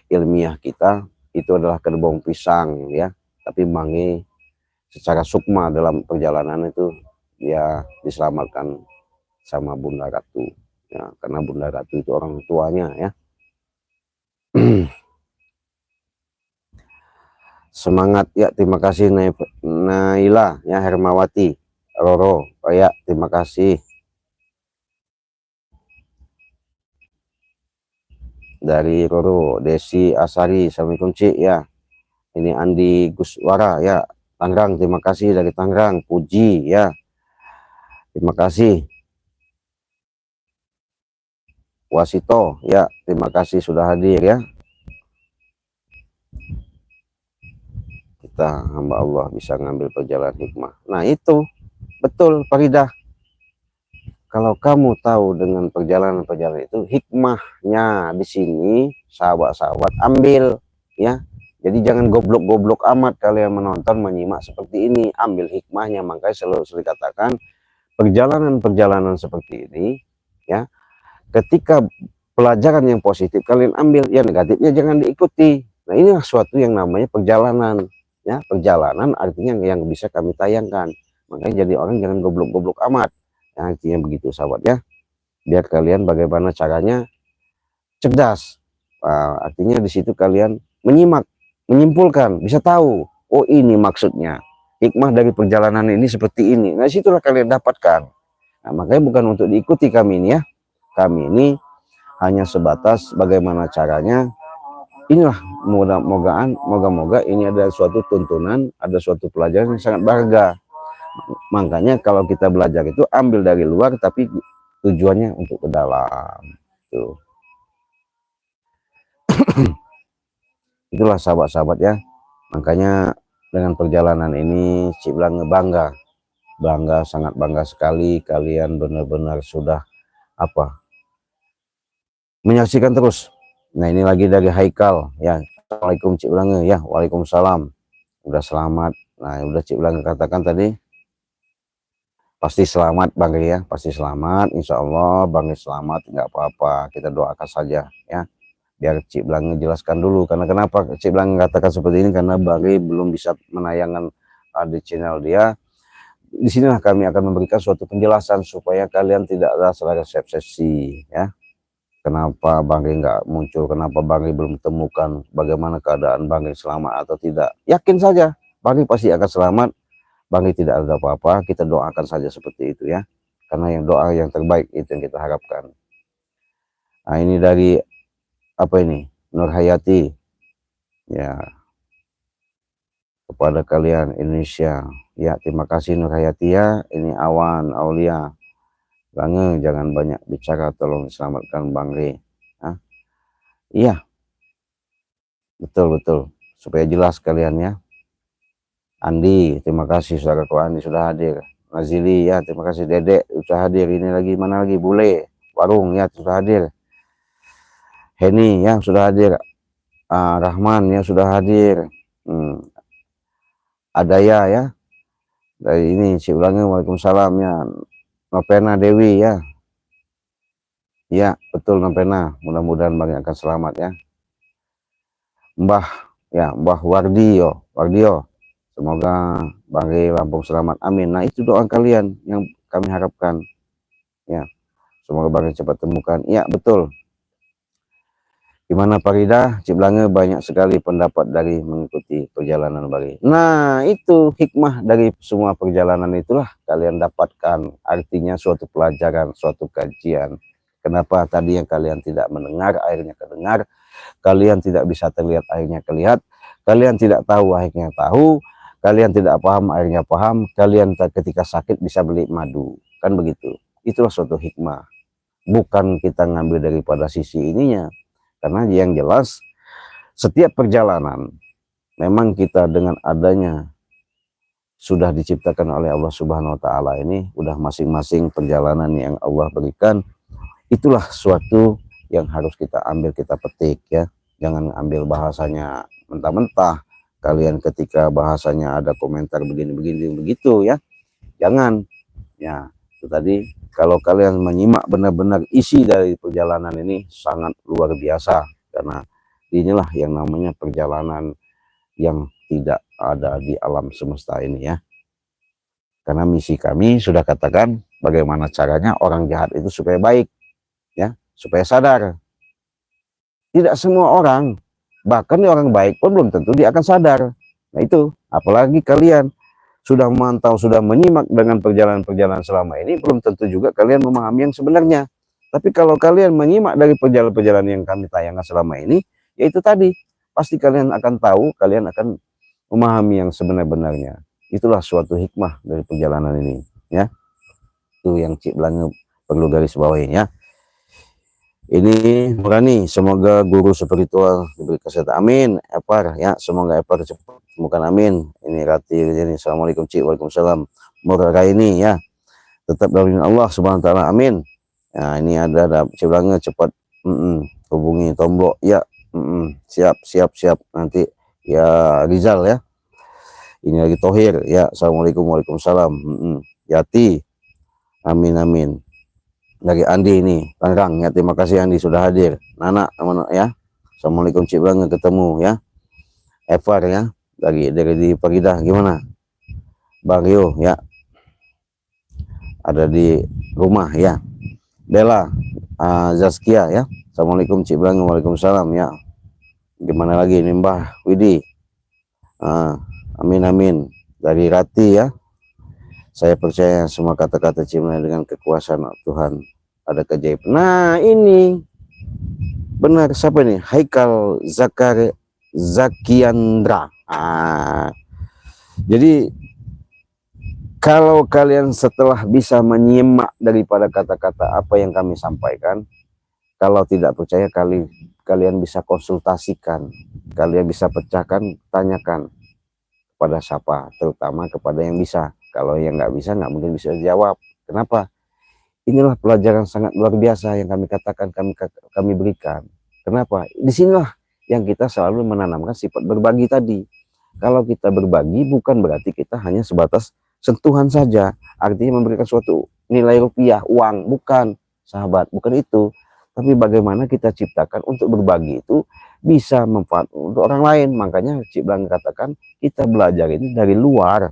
ilmiah kita, itu adalah gerbong pisang ya. Tapi Bangke secara sukma dalam perjalanan itu dia diselamatkan sama Bunda Ratu ya, karena Bunda Ratu itu orang tuanya ya. Semangat ya, terima kasih Naila ya, Hermawati, Roro, oh ya terima kasih. dari Roro, Desi Asari, Assalamualaikum Cik ya. Ini Andi Guswara ya, Tangerang, terima kasih dari Tangerang. Puji ya, terima kasih. Wasito ya, terima kasih sudah hadir ya. Kita hamba Allah bisa ngambil perjalanan hikmah. Nah itu betul Faridah. Kalau kamu tahu dengan perjalanan-perjalanan itu, hikmahnya di sini, sahabat-sahabat, ambil ya. Jadi jangan goblok-goblok amat kalian menonton, menyimak seperti ini. Ambil hikmahnya, makanya selalu katakan perjalanan-perjalanan seperti ini, ya. Ketika pelajaran yang positif kalian ambil, ya negatifnya jangan diikuti. Nah inilah suatu yang namanya perjalanan, ya. Perjalanan artinya yang bisa kami tayangkan. Makanya jadi orang jangan goblok-goblok amat. Ya, artinya begitu sahabat ya, biar kalian bagaimana caranya cerdas. Artinya di situ kalian menyimak, menyimpulkan, bisa tahu, oh ini maksudnya, hikmah dari perjalanan ini seperti ini. Nah situlah kalian dapatkan. Nah makanya bukan untuk diikuti kami ini ya, kami ini hanya sebatas bagaimana caranya. Inilah moga-moga ini ada suatu tuntunan, ada suatu pelajaran yang sangat berharga. Makanya kalau kita belajar itu ambil dari luar tapi tujuannya untuk ke dalam. Tuh. Itulah sahabat-sahabat ya. Makanya dengan perjalanan ini Cik Blange bangga, sangat bangga sekali kalian benar-benar sudah menyaksikan terus. Nah ini lagi dari Haikal ya. Assalamualaikum Cik Blange ya. Waalaikumsalam. Udah selamat. Nah udah Cik Blange katakan tadi. Pasti selamat Bang ya, pasti selamat, insya Allah Bang selamat, nggak apa-apa, kita doakan saja ya. Biar Cik Blange jelaskan dulu, karena kenapa Cik Blange katakan seperti ini, karena Bang belum bisa menayangkan di channel dia. Disinilah kami akan memberikan suatu penjelasan supaya kalian tidak ada salah persepsi ya. Kenapa Bang nggak muncul, kenapa Bang belum temukan, bagaimana keadaan Bang selamat atau tidak. Yakin saja Bang pasti akan selamat. Bang tidak ada apa-apa, kita doakan saja seperti itu ya, karena yang doa yang terbaik itu yang kita harapkan. Nah ini dari apa ini, Nur Hayati ya, kepada kalian Indonesia ya, terima kasih Nur Hayati ya. Ini Awan Aulia, Bang jangan banyak bicara, tolong selamatkan Bang Re. Iya betul supaya jelas kalian ya. Andi, terima kasih saudaraku Andi sudah hadir. Nazili ya, terima kasih. Dedek sudah hadir. Ini lagi mana lagi? Bule Warung ya sudah hadir. Heni ya sudah hadir. Rahman ya sudah hadir. Adaya ya. Dari ini Cik Blange, Waalaikumsalam ya. Novena Dewi ya. Ya betul Novena. Mudah-mudahan Bang akan selamat ya. Mbah Wardio. Semoga Bang Lampung selamat, amin. Nah itu doa kalian yang kami harapkan ya, semoga Bang cepat temukan. Ya betul. Gimana Faridah, Cik Blange banyak sekali pendapat dari mengikuti perjalanan Bang. Nah itu hikmah dari semua perjalanan itulah kalian dapatkan, artinya suatu pelajaran, suatu kajian. Kenapa tadi yang kalian tidak mendengar akhirnya kedengar, kalian tidak bisa terlihat akhirnya terlihat, kalian tidak tahu akhirnya tahu, kalian tidak paham akhirnya paham, kalian ketika sakit bisa beli madu, kan begitu. Itulah suatu hikmah, bukan kita ngambil daripada sisi ininya, karena yang jelas setiap perjalanan memang kita dengan adanya sudah diciptakan oleh Allah Subhanahu wa taala ini, udah masing-masing perjalanan yang Allah berikan, itulah suatu yang harus kita ambil, kita petik ya. Jangan ambil bahasanya mentah-mentah. Kalian ketika bahasanya ada komentar begini begitu ya, jangan ya. Itu tadi kalau kalian menyimak benar-benar isi dari perjalanan ini sangat luar biasa, karena inilah yang namanya perjalanan yang tidak ada di alam semesta ini ya. Karena misi kami sudah katakan bagaimana caranya orang jahat itu supaya baik ya, supaya sadar. Tidak semua orang, bahkan orang baik pun belum tentu dia akan sadar. Nah itu, apalagi kalian sudah memantau, sudah menyimak dengan perjalanan-perjalanan selama ini, belum tentu juga kalian memahami yang sebenarnya. Tapi kalau kalian menyimak dari perjalanan-perjalanan yang kami tayangkan selama ini, yaitu tadi, pasti kalian akan tahu, kalian akan memahami yang sebenar-benarnya. Itulah suatu hikmah dari perjalanan ini, ya. Itu yang Cik Belanga perlu garis bawahi, ya. Ini berani, semoga guru spiritual diberi kesehatan, amin. Epar, ya, semoga Epar cepat temukan, amin. Ini Rati, ini assalamualaikum Cik, waalaikumsalam. Moga ini, ya, tetap dalam Allah subhanahu wa ta'ala, amin. Nah, ini ada Cik Belanga cepat hubungi Tombok, ya, siap nanti, ya, Rizal, ya. Ini lagi Tohir, ya, assalamualaikum, waalaikumsalam. Yati, amin. Lagi Andi ini, Tangerang, ya, terima kasih Andi sudah hadir. Nana, ya, assalamualaikum Cik Belanga, ketemu, ya. Evar, ya, lagi dari Paridah, gimana? Bang Rio, ya, ada di rumah, ya. Bella, Zaskia, ya, assalamualaikum Cik Belanga, waalaikumsalam, ya. Gimana lagi ini Mbah Widi, amin. Dari Rati, ya, saya percaya semua kata-kata Cik Belanga dengan kekuasaan Tuhan ada keajaiban. Nah, ini benar, siapa ini? Haikal Zakiandra. Jadi kalau kalian setelah bisa menyimak daripada kata-kata apa yang kami sampaikan, kalau tidak percaya kalian bisa konsultasikan, kalian bisa pecahkan, tanyakan kepada siapa, terutama kepada yang bisa. Kalau yang nggak bisa, nggak mungkin bisa jawab. Kenapa? Inilah pelajaran sangat luar biasa yang kami katakan, kami berikan. Kenapa? Disinilah yang kita selalu menanamkan sifat berbagi tadi. Kalau kita berbagi bukan berarti kita hanya sebatas sentuhan saja, artinya memberikan suatu nilai rupiah, uang, bukan, sahabat, bukan itu. Tapi bagaimana kita ciptakan untuk berbagi itu bisa manfaat untuk orang lain. Makanya Cik Belanga katakan kita belajar ini dari luar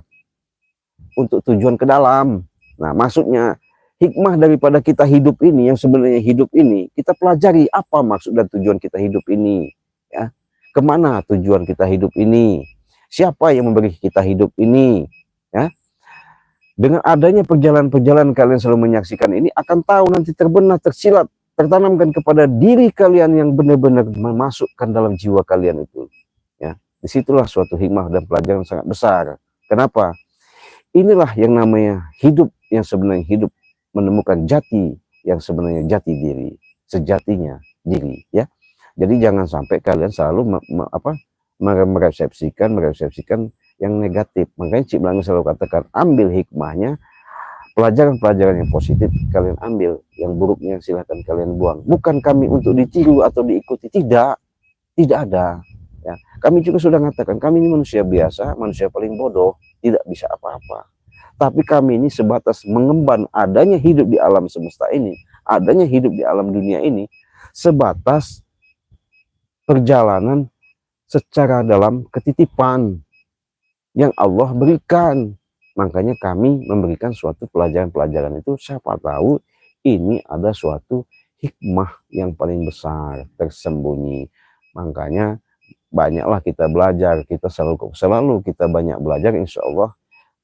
untuk tujuan ke dalam. Nah, maksudnya hikmah daripada kita hidup ini, yang sebenarnya hidup ini, kita pelajari apa maksud dan tujuan kita hidup ini, ya. Kemana tujuan kita hidup ini? Siapa yang memberi kita hidup ini, ya? Dengan adanya perjalanan-perjalanan kalian selalu menyaksikan ini, akan tahu nanti terbenah, tersilat, tertanamkan kepada diri kalian yang benar-benar memasukkan dalam jiwa kalian itu, ya. Disitulah suatu hikmah dan pelajaran sangat besar. Kenapa? Inilah yang namanya hidup, yang sebenarnya hidup menemukan jati yang sebenarnya jati diri, sejatinya diri, ya. Jadi jangan sampai kalian selalu meresepsikan yang negatif. Makanya Cik Belanga selalu katakan, ambil hikmahnya, pelajaran-pelajaran yang positif kalian ambil, yang buruknya silahkan kalian buang. Bukan kami untuk ditiru atau diikuti, tidak ada, ya. Kami juga sudah mengatakan, kami ini manusia biasa, manusia paling bodoh, tidak bisa apa-apa. Tapi kami ini sebatas mengemban adanya hidup di alam semesta ini, adanya hidup di alam dunia ini, sebatas perjalanan secara dalam ketitipan yang Allah berikan. Makanya kami memberikan suatu pelajaran-pelajaran itu, siapa tahu ini ada suatu hikmah yang paling besar tersembunyi. Makanya banyaklah kita belajar, kita selalu kita banyak belajar, insya Allah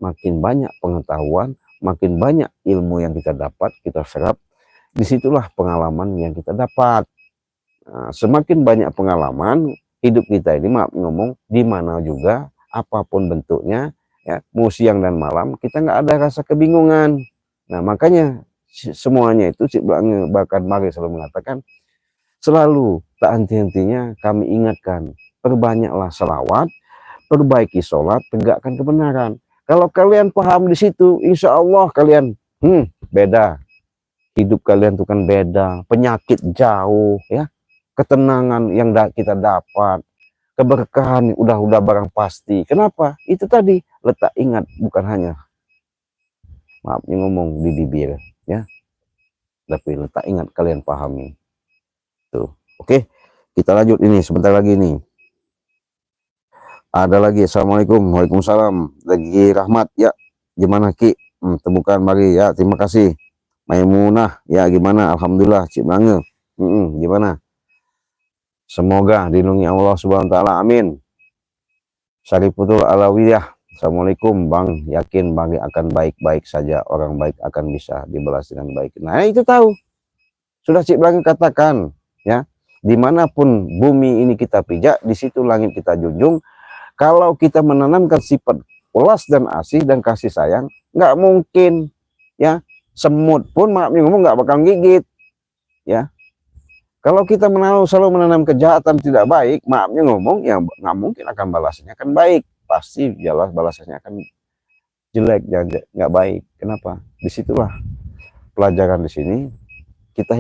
makin banyak pengetahuan, makin banyak ilmu yang kita dapat, kita serap, disitulah pengalaman yang kita dapat. Nah, semakin banyak pengalaman, hidup kita ini, maaf ngomong, di mana juga, apapun bentuknya, ya, mau siang dan malam, kita nggak ada rasa kebingungan. Nah, makanya semuanya itu, Cik Belanga bahkan mari selalu mengatakan, selalu tak henti-hentinya kami ingatkan, perbanyaklah selawat, perbaiki sholat, tegakkan kebenaran. Kalau kalian paham di situ, insya Allah kalian beda. Hidup kalian itu kan beda, penyakit jauh, ya, ketenangan yang kita dapat, keberkahan udah barang pasti. Kenapa? Itu tadi, letak ingat, bukan hanya maaf ngomong di bibir, ya, tapi letak ingat kalian pahami. Tuh, oke, kita lanjut ini sebentar lagi nih. Ada lagi, assalamualaikum, waalaikumsalam, lagi Rahmat, ya, gimana Ki, temukan mari, ya, terima kasih. Maimunah, ya, gimana, alhamdulillah. Cik Belanga, gimana, semoga dilindungi Allah subhanahu wa ta'ala, amin. Syarifutul Alawiyah, assalamualaikum Bang, yakin Bang akan baik-baik saja, orang baik akan bisa dibalas dengan baik. Nah, itu tahu, Sudah Cik Blange katakan, ya, dimanapun bumi ini kita pijak, di situ langit kita junjung. Kalau kita menanamkan sifat welas dan asih dan kasih sayang, nggak mungkin, ya, semut pun maaf ngomong nggak bakal gigit, ya. Kalau kita selalu menanam kejahatan tidak baik, maafnya ngomong, ya nggak mungkin akan balasnya akan baik, pasti jelas balasannya akan jelek dan nggak baik. Kenapa? Disitulah pelajaran di sini. Kita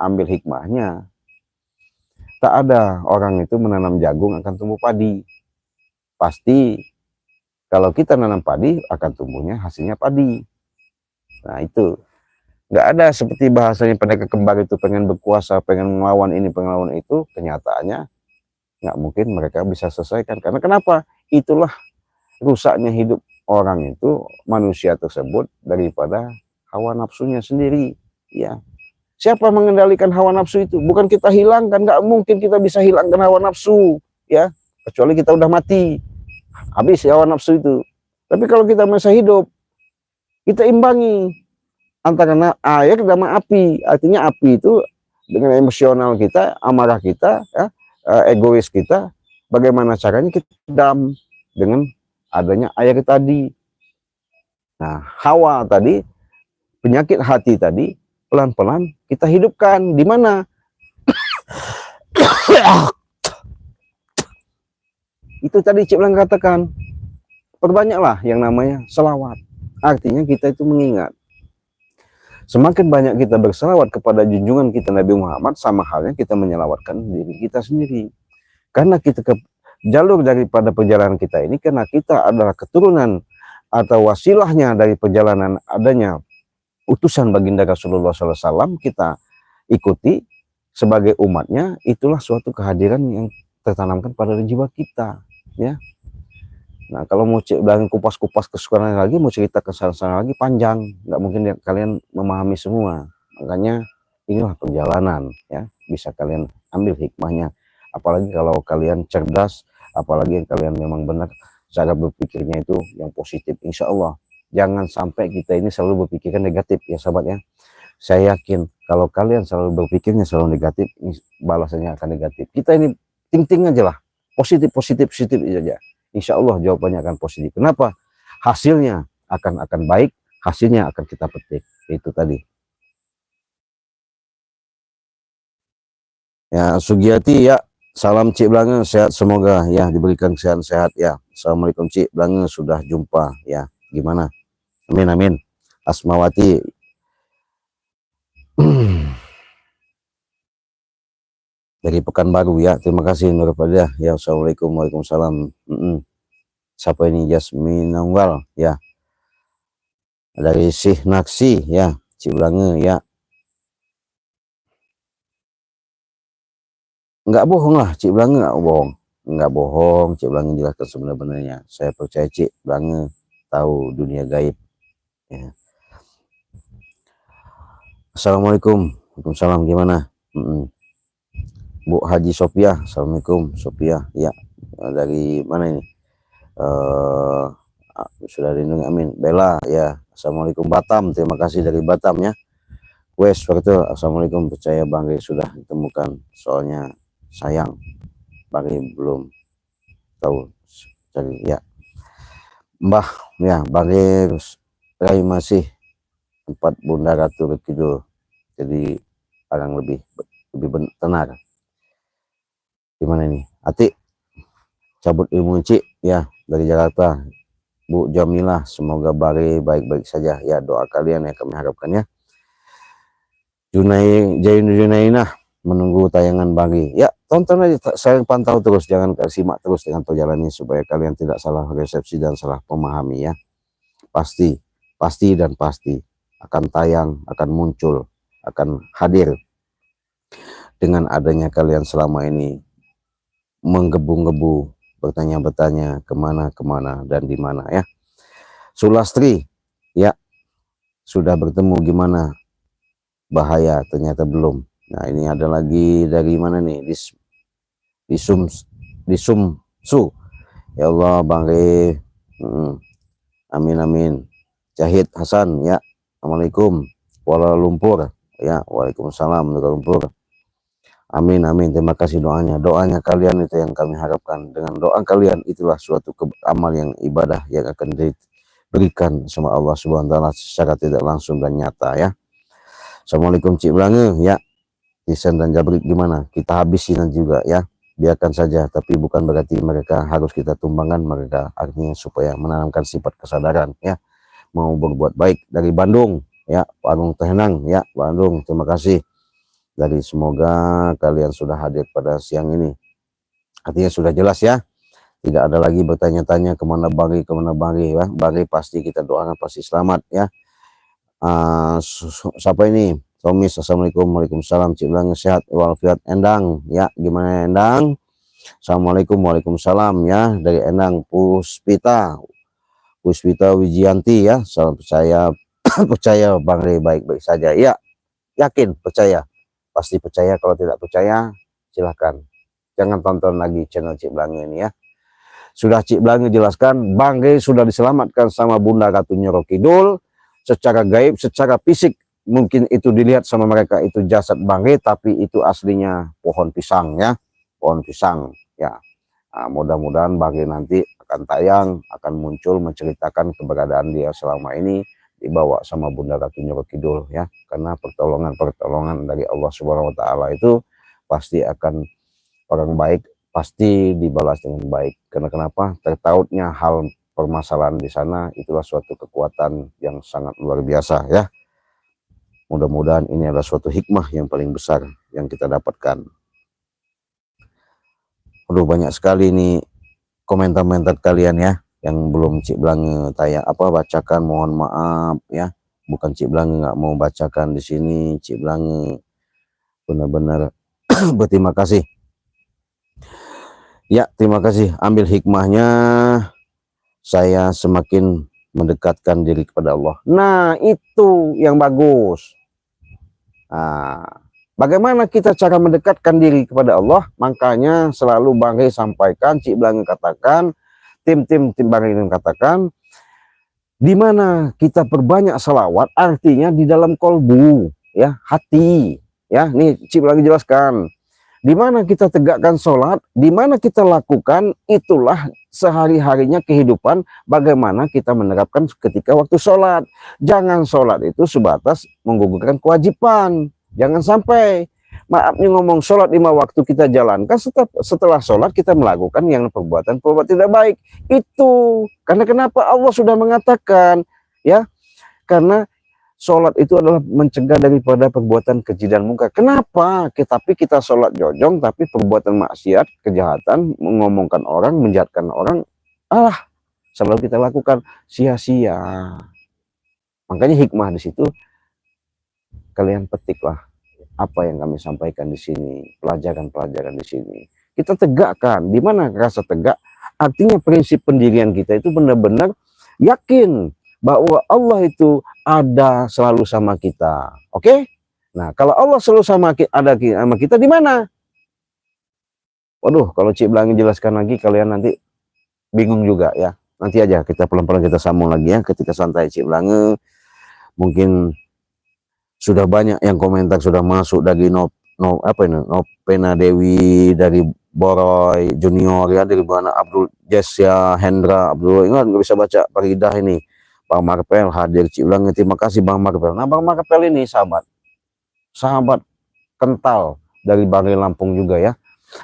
ambil hikmahnya. Tak ada orang itu menanam jagung akan tumbuh padi. Pasti kalau kita nanam padi akan tumbuhnya hasilnya padi. Nah itu nggak ada seperti bahasanya pendekar kembar itu pengen berkuasa, pengen melawan ini, pengen melawan itu. Kenyataannya nggak mungkin mereka bisa selesaikan. Karena kenapa? Itulah rusaknya hidup orang itu, manusia tersebut, daripada hawa nafsunya sendiri, ya. Siapa mengendalikan hawa nafsu itu? Bukan kita hilangkan, nggak mungkin kita bisa hilangkan hawa nafsu, ya. Kecuali kita udah mati, habis hawa nafsu itu. Tapi kalau kita masih hidup, kita imbangi antara air sama api. Artinya api itu dengan emosional kita, amarah kita, ya, egois kita. Bagaimana caranya kita redam dengan adanya air tadi. Nah, hawa tadi, penyakit hati tadi, pelan-pelan kita hidupkan. Di mana? Itu tadi Cik Blange katakan, perbanyaklah yang namanya selawat. Artinya kita itu mengingat. Semakin banyak kita berselawat kepada junjungan kita Nabi Muhammad, sama halnya kita menyelawatkan diri kita sendiri. Karena kita jalur daripada perjalanan kita ini, karena kita adalah keturunan atau wasilahnya dari perjalanan adanya utusan baginda Rasulullah SAW, kita ikuti sebagai umatnya. Itulah suatu kehadiran yang tertanamkan pada jiwa kita, ya. Nah, kalau mau kupas-kupas kesukaran lagi, mau cerita kesalahan lagi panjang, nggak mungkin kalian memahami semua. Makanya inilah perjalanan, ya, bisa kalian ambil hikmahnya. Apalagi kalau kalian cerdas, apalagi kalian memang benar cara berpikirnya itu yang positif, insya Allah. Jangan sampai kita ini selalu berpikirkan negatif, ya sahabat, ya. Saya yakin kalau kalian selalu berpikirnya selalu negatif, balasannya akan negatif. Kita ini ting-ting aja lah, positif aja. Insya Allah jawabannya akan positif. Kenapa? Hasilnya akan baik, hasilnya akan kita petik. Itu tadi. Ya, Sugiyati, ya, salam Cik Blange, sehat semoga, ya, diberikan kesehatan sehat, ya. Assalamualaikum Cik Blange, sudah jumpa, ya. Gimana? Amin amin. Asmawati dari Pekanbaru, ya, terima kasih Nur Fadilah, ya. Assalamualaikum, waalaikumsalam. Siapa ini? Jasmine Nangwal, ya, dari Sih Naksi, ya. Cik Blange, ya, nggak bohong lah Cik Blange, nggak bohong Cik Blange, jelaskan sebenarnya. Saya percaya Cik Blange tahu dunia gaib, ya. Assalamualaikum. Waalaikumsalam. Gimana? Bu Haji Sophia, assalamualaikum Sophia, ya, dari mana ini? Sudah dilindungi, amin. Bella, ya, assalamualaikum. Batam, terima kasih dari Batam, ya. Wes, waktu assalamualaikum, percaya Bang Ri sudah ditemukan, soalnya sayang Bang Ri belum tahu cari, ya. Mbah, ya, Bang Ri masih tempat Bunda Ratu Kidul, jadi orang lebih tenar. Gimana ini? Atik cabut ilmu Cik, ya, dari Jakarta. Bu Jamilah, semoga Bari baik-baik saja, ya, doa kalian yang kami harapkan, ya. Junainah menunggu tayangan Bari, ya, tonton aja, saya pantau terus, jangan simak terus dengan perjalanan ini supaya kalian tidak salah resepsi dan salah memahami, ya. Pasti dan pasti akan tayang, akan muncul, akan hadir dengan adanya kalian selama ini menggebu-gebu, bertanya-bertanya kemana dan di mana, ya. Sulastri, ya, sudah bertemu, gimana? Bahaya, ternyata belum. Nah, ini ada lagi dari mana nih? Di Sumsu. Ya Allah, Bang Re. Amin amin. Jahid Hasan, ya. Assalamualaikum. Kuala Lumpur. ya. Waalaikumsalam warahmatullahi wabarakatuh. Amin amin, terima kasih doanya kalian itu yang kami harapkan. Dengan doa kalian itulah suatu amal yang ibadah yang akan diberikan sama Allah Subhanahu wa taala secara tidak langsung dan nyata ya. Assalamualaikum Cik Blange ya. Tisen dan Jabrik gimana? Kita habisin juga ya. Biarkan saja, tapi bukan berarti mereka harus kita tumbangkan mereka, artinya supaya menanamkan sifat kesadaran ya, mau berbuat baik. Dari Bandung ya, Bandung Tenang ya, Bandung, terima kasih. Dari semoga kalian sudah hadir pada siang ini, artinya sudah jelas ya, tidak ada lagi bertanya-tanya kemana Bang ya. Bang pasti kita doakan pasti selamat ya. Siapa ini? Tomis, assalamualaikum. Waalaikumsalam. Cik Blange sehat walafiat. Endang ya, gimana Endang? Assalamualaikum. Waalaikumsalam ya. Dari Endang Puspita Wijianti ya. Salam percaya percaya Bang Rey baik-baik saja ya, yakin percaya, pasti percaya. Kalau tidak percaya silahkan jangan tonton lagi channel Cik Blange ini ya. Sudah Cik Blange jelaskan, Bang Rey sudah diselamatkan sama Bunda Ratu Nyoro Kidul secara gaib, secara fisik mungkin itu dilihat sama mereka itu jasad Bang Rey, tapi itu aslinya pohon pisang ya, pohon pisang ya. Nah, mudah-mudahan Bang Rey nanti akan tayang, akan muncul menceritakan keberadaan dia selama ini dibawa sama Bunda Ratu Nyoro Kidul ya, karena pertolongan dari Allah Subhanahu wa taala itu pasti akan, orang baik pasti dibalas dengan baik. Karena kenapa? Tertautnya hal permasalahan di sana itulah suatu kekuatan yang sangat luar biasa ya. Mudah-mudahan ini adalah suatu hikmah yang paling besar yang kita dapatkan. Aduh, banyak sekali nih komentar-komentar kalian ya, yang belum Cik Blange bacakan, mohon maaf ya. Bukan Cik Blange nggak mau bacakan di sini, Cik Blange benar-benar berterima kasih. Ya, terima kasih. Ambil hikmahnya, saya semakin mendekatkan diri kepada Allah. Nah, itu yang bagus. Nah, bagaimana kita cara mendekatkan diri kepada Allah? Makanya selalu Bang Rey sampaikan, Cik Blange katakan, tim Bang Rey katakan, di mana kita perbanyak salawat, artinya di dalam kolbu ya, hati ya. Nih Cik Blange jelaskan, di mana kita tegakkan sholat, di mana kita lakukan, itulah sehari-harinya kehidupan, bagaimana kita menerapkan ketika waktu sholat. Jangan sholat itu sebatas menggugurkan kewajiban, jangan sampai, maafnya ngomong, sholat 5 waktu kita jalankan, setelah sholat kita melakukan yang perbuatan tidak baik. Itu karena kenapa? Allah sudah mengatakan ya, karena sholat itu adalah mencegah daripada perbuatan keji dan munkar. Kenapa? Tapi kita sholat jojong, tapi perbuatan maksiat, kejahatan, mengomongkan orang, menjahatkan orang, selalu kita lakukan, sia-sia. Makanya hikmah di situ kalian petiklah apa yang kami sampaikan di sini, pelajaran-pelajaran di sini. Kita tegakkan. Di mana rasa tegak? Artinya prinsip pendirian kita itu benar-benar yakin bahwa Allah itu ada selalu sama kita. Oke? Nah, kalau Allah selalu sama kita di mana? Waduh, kalau Cik Blange jelaskan lagi kalian nanti bingung juga ya. Nanti aja kita pelan-pelan kita sambung lagi ya ketika santai Cik Blange. Mungkin sudah banyak yang komentar sudah masuk dari Novena Dewi, dari Boroy Junior ya, dari mana Abdul Jesya Hendra Abdul, ingat nggak bisa baca Faridah ini. Bang Marpel hadir, Cik Blange terima kasih Bang Marpel. Nah, Bang Marpel ini sahabat kental dari Bang Rey Lampung juga ya,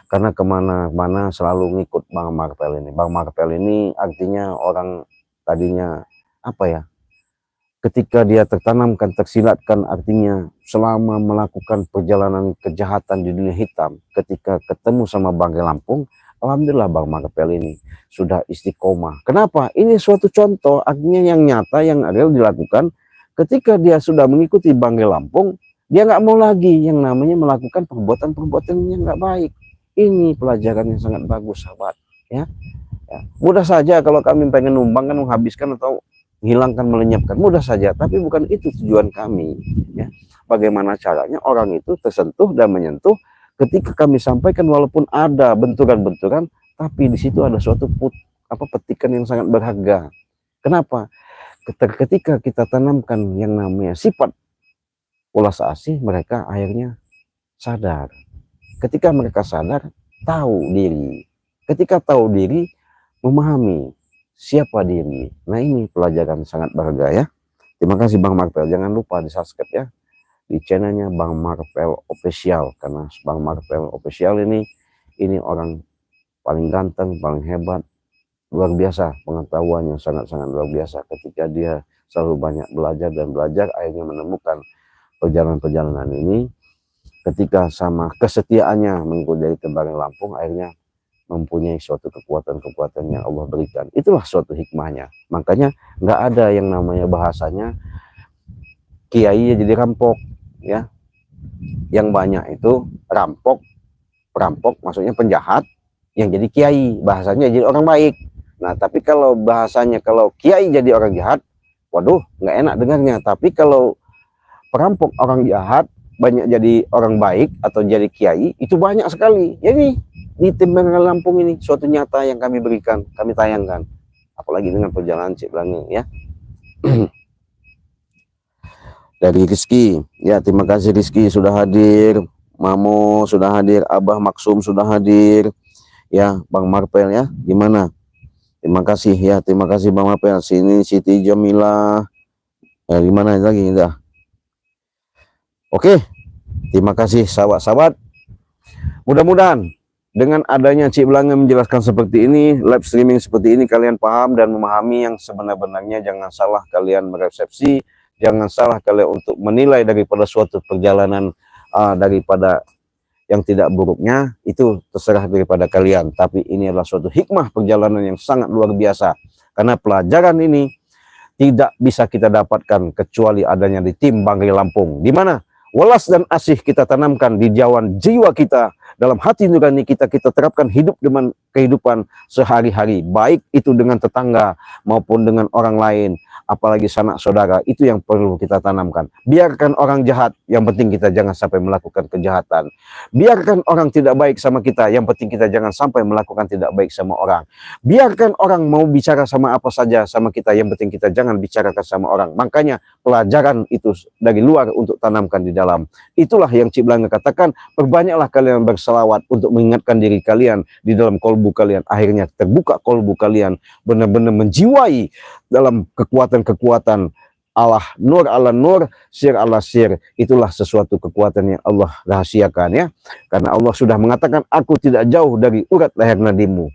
karena kemana-mana selalu ngikut Bang Marpel ini. Bang Marpel ini artinya orang tadinya ketika dia tertanamkan, tersilatkan, artinya selama melakukan perjalanan kejahatan di dunia hitam, ketika ketemu sama Bang Rey Lampung, alhamdulillah Bang Marpel ini sudah istiqomah. Kenapa? Ini suatu contoh, artinya yang nyata, yang real dilakukan. Ketika dia sudah mengikuti Bang Rey Lampung, dia nggak mau lagi yang namanya melakukan perbuatan-perbuatan yang nggak baik. Ini pelajaran yang sangat bagus, sahabat. Ya. Mudah saja kalau kami pengen numbangkan, menghabiskan atau hilangkan, melenyapkan, mudah saja, tapi bukan itu tujuan kami ya. Bagaimana caranya orang itu tersentuh dan menyentuh ketika kami sampaikan, walaupun ada benturan-benturan, tapi di situ ada suatu petikan yang sangat berharga. Kenapa? Ketika kita tanamkan yang namanya sifat ulas asih mereka akhirnya sadar. Ketika mereka sadar, tahu diri. Ketika tahu diri, memahami siapa diri. Nah, ini pelajaran sangat berharga ya. Terima kasih Bang Marvel. Jangan lupa di subscribe ya di channelnya Bang Marvel Official, karena Bang Marvel Official ini orang paling ganteng, paling hebat, luar biasa pengetahuannya, sangat-sangat luar biasa. Ketika dia selalu banyak belajar dan belajar, akhirnya menemukan perjalanan-perjalanan ini. Ketika sama kesetiaannya mengikuti dari Tembalang Lampung, akhirnya mempunyai suatu kekuatan-kekuatan yang Allah berikan. Itulah suatu hikmahnya. Makanya nggak ada yang namanya bahasanya kiai jadi rampok ya. Yang banyak itu perampok maksudnya penjahat, yang jadi kiai bahasanya jadi orang baik. Nah, tapi kalau bahasanya kalau kiai jadi orang jahat, waduh, nggak enak dengarnya. Tapi kalau perampok orang jahat banyak jadi orang baik atau jadi kiai, itu banyak sekali. Jadi di Tembalang Lampung ini suatu nyata yang kami berikan, kami tayangkan. Apalagi dengan perjalanan Cik Blange ya. Dari Rizky, ya terima kasih Rizky sudah hadir. Mamo sudah hadir, Abah Maksum sudah hadir. Ya, Bang Marvel ya, gimana? Terima kasih ya, terima kasih Bang Marvel. Sini Siti Jamila. Gimana lagi dah? Oke, terima kasih sahabat-sahabat. Mudah-mudahan dengan adanya Cik Blange menjelaskan seperti ini, live streaming seperti ini, kalian paham dan memahami yang sebenar-benarnya. Jangan salah kalian meresepsi, jangan salah kalian untuk menilai daripada suatu perjalanan daripada yang tidak buruknya, itu terserah daripada kalian. Tapi ini adalah suatu hikmah perjalanan yang sangat luar biasa. Karena pelajaran ini tidak bisa kita dapatkan kecuali adanya di tim Banggai Lampung. Di mana welas dan asih kita tanamkan di jawan jiwa kita, dalam hati nurani kita, kita terapkan hidup dengan kehidupan sehari-hari, baik itu dengan tetangga maupun dengan orang lain, apalagi sanak saudara. Itu yang perlu kita tanamkan. Biarkan orang jahat, yang penting kita jangan sampai melakukan kejahatan. Biarkan orang tidak baik sama kita, yang penting kita jangan sampai melakukan tidak baik sama orang. Biarkan orang mau bicara sama apa saja sama kita, yang penting kita jangan bicarakan sama orang. Makanya pelajaran itu dari luar untuk tanamkan di dalam. Itulah yang Cik Blange katakan, perbanyaklah kalian berselawat untuk mengingatkan diri kalian di dalam kolbu kalian. Akhirnya terbuka kolbu kalian, benar-benar menjiwai dalam kekuatan-kekuatan Allah, nur ala nur, sir ala sir. Itulah sesuatu kekuatan yang Allah rahasiakan ya. Karena Allah sudah mengatakan, aku tidak jauh dari urat leher nadimu.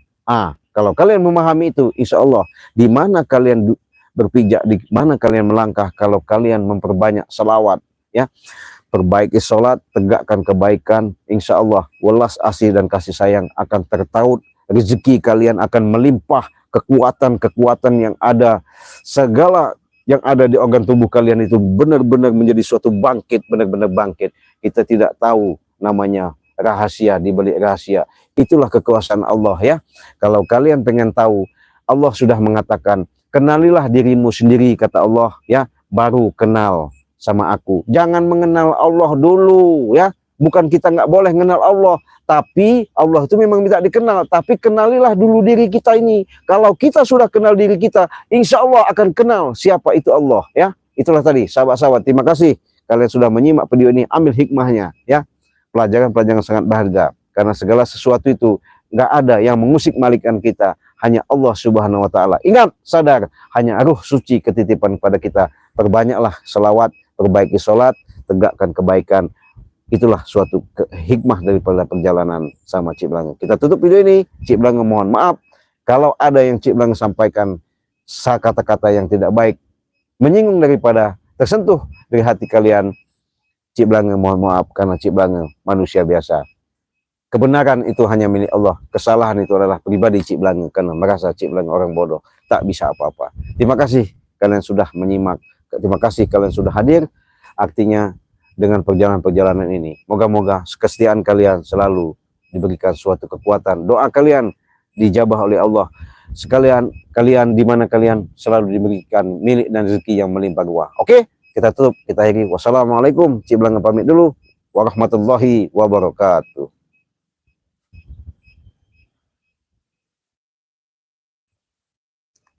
Kalau kalian memahami itu, insya Allah di mana kalian berpijak, di mana kalian melangkah, kalau kalian memperbanyak selawat ya, perbaiki sholat, tegakkan kebaikan, insya Allah welas asih dan kasih sayang akan tertaut, rezeki kalian akan melimpah, kekuatan-kekuatan yang ada, segala yang ada di organ tubuh kalian itu benar-benar menjadi suatu bangkit, benar-benar bangkit. Kita tidak tahu namanya rahasia di balik rahasia. Itulah kekuasaan Allah ya. Kalau kalian pengen tahu, Allah sudah mengatakan, kenalilah dirimu sendiri, kata Allah ya, baru kenal sama aku. Jangan mengenal Allah dulu ya. Bukan kita nggak boleh mengenal Allah, tapi Allah itu memang minta dikenal. Tapi kenalilah dulu diri kita ini. Kalau kita sudah kenal diri kita, insya Allah akan kenal siapa itu Allah ya. Itulah tadi sahabat-sahabat. Terima kasih kalian sudah menyimak video ini. Ambil hikmahnya ya. Pelajaran-pelajaran sangat berharga. Karena segala sesuatu itu nggak ada yang mengusik malikan kita. Hanya Allah Subhanahu Wa Taala. Ingat, sadar, hanya ruh suci ketitipan pada kita. Perbanyaklah selawat, perbaiki sholat, tegakkan kebaikan. Itulah suatu hikmah daripada perjalanan sama Cik Blange. Kita tutup video ini. Cik Blange mohon maaf kalau ada yang Cik Blange sampaikan kata-kata yang tidak baik, menyinggung daripada tersentuh dari hati kalian. Cik Blange mohon maaf, karena Cik Blange manusia biasa. Kebenaran itu hanya milik Allah. Kesalahan itu adalah pribadi Cik Blange, karena merasa Cik Blange orang bodoh, tak bisa apa-apa. Terima kasih kalian sudah menyimak. Terima kasih kalian sudah hadir. Artinya dengan perjalanan-perjalanan ini, moga-moga kesetiaan kalian selalu diberikan suatu kekuatan. Doa kalian dijabah oleh Allah. Sekalian kalian di mana kalian selalu diberikan milik dan rezeki yang melimpah ruah. Oke, kita tutup, kita akhiri. Wassalamualaikum. Cik Blange pamit dulu. Warahmatullahi wabarakatuh.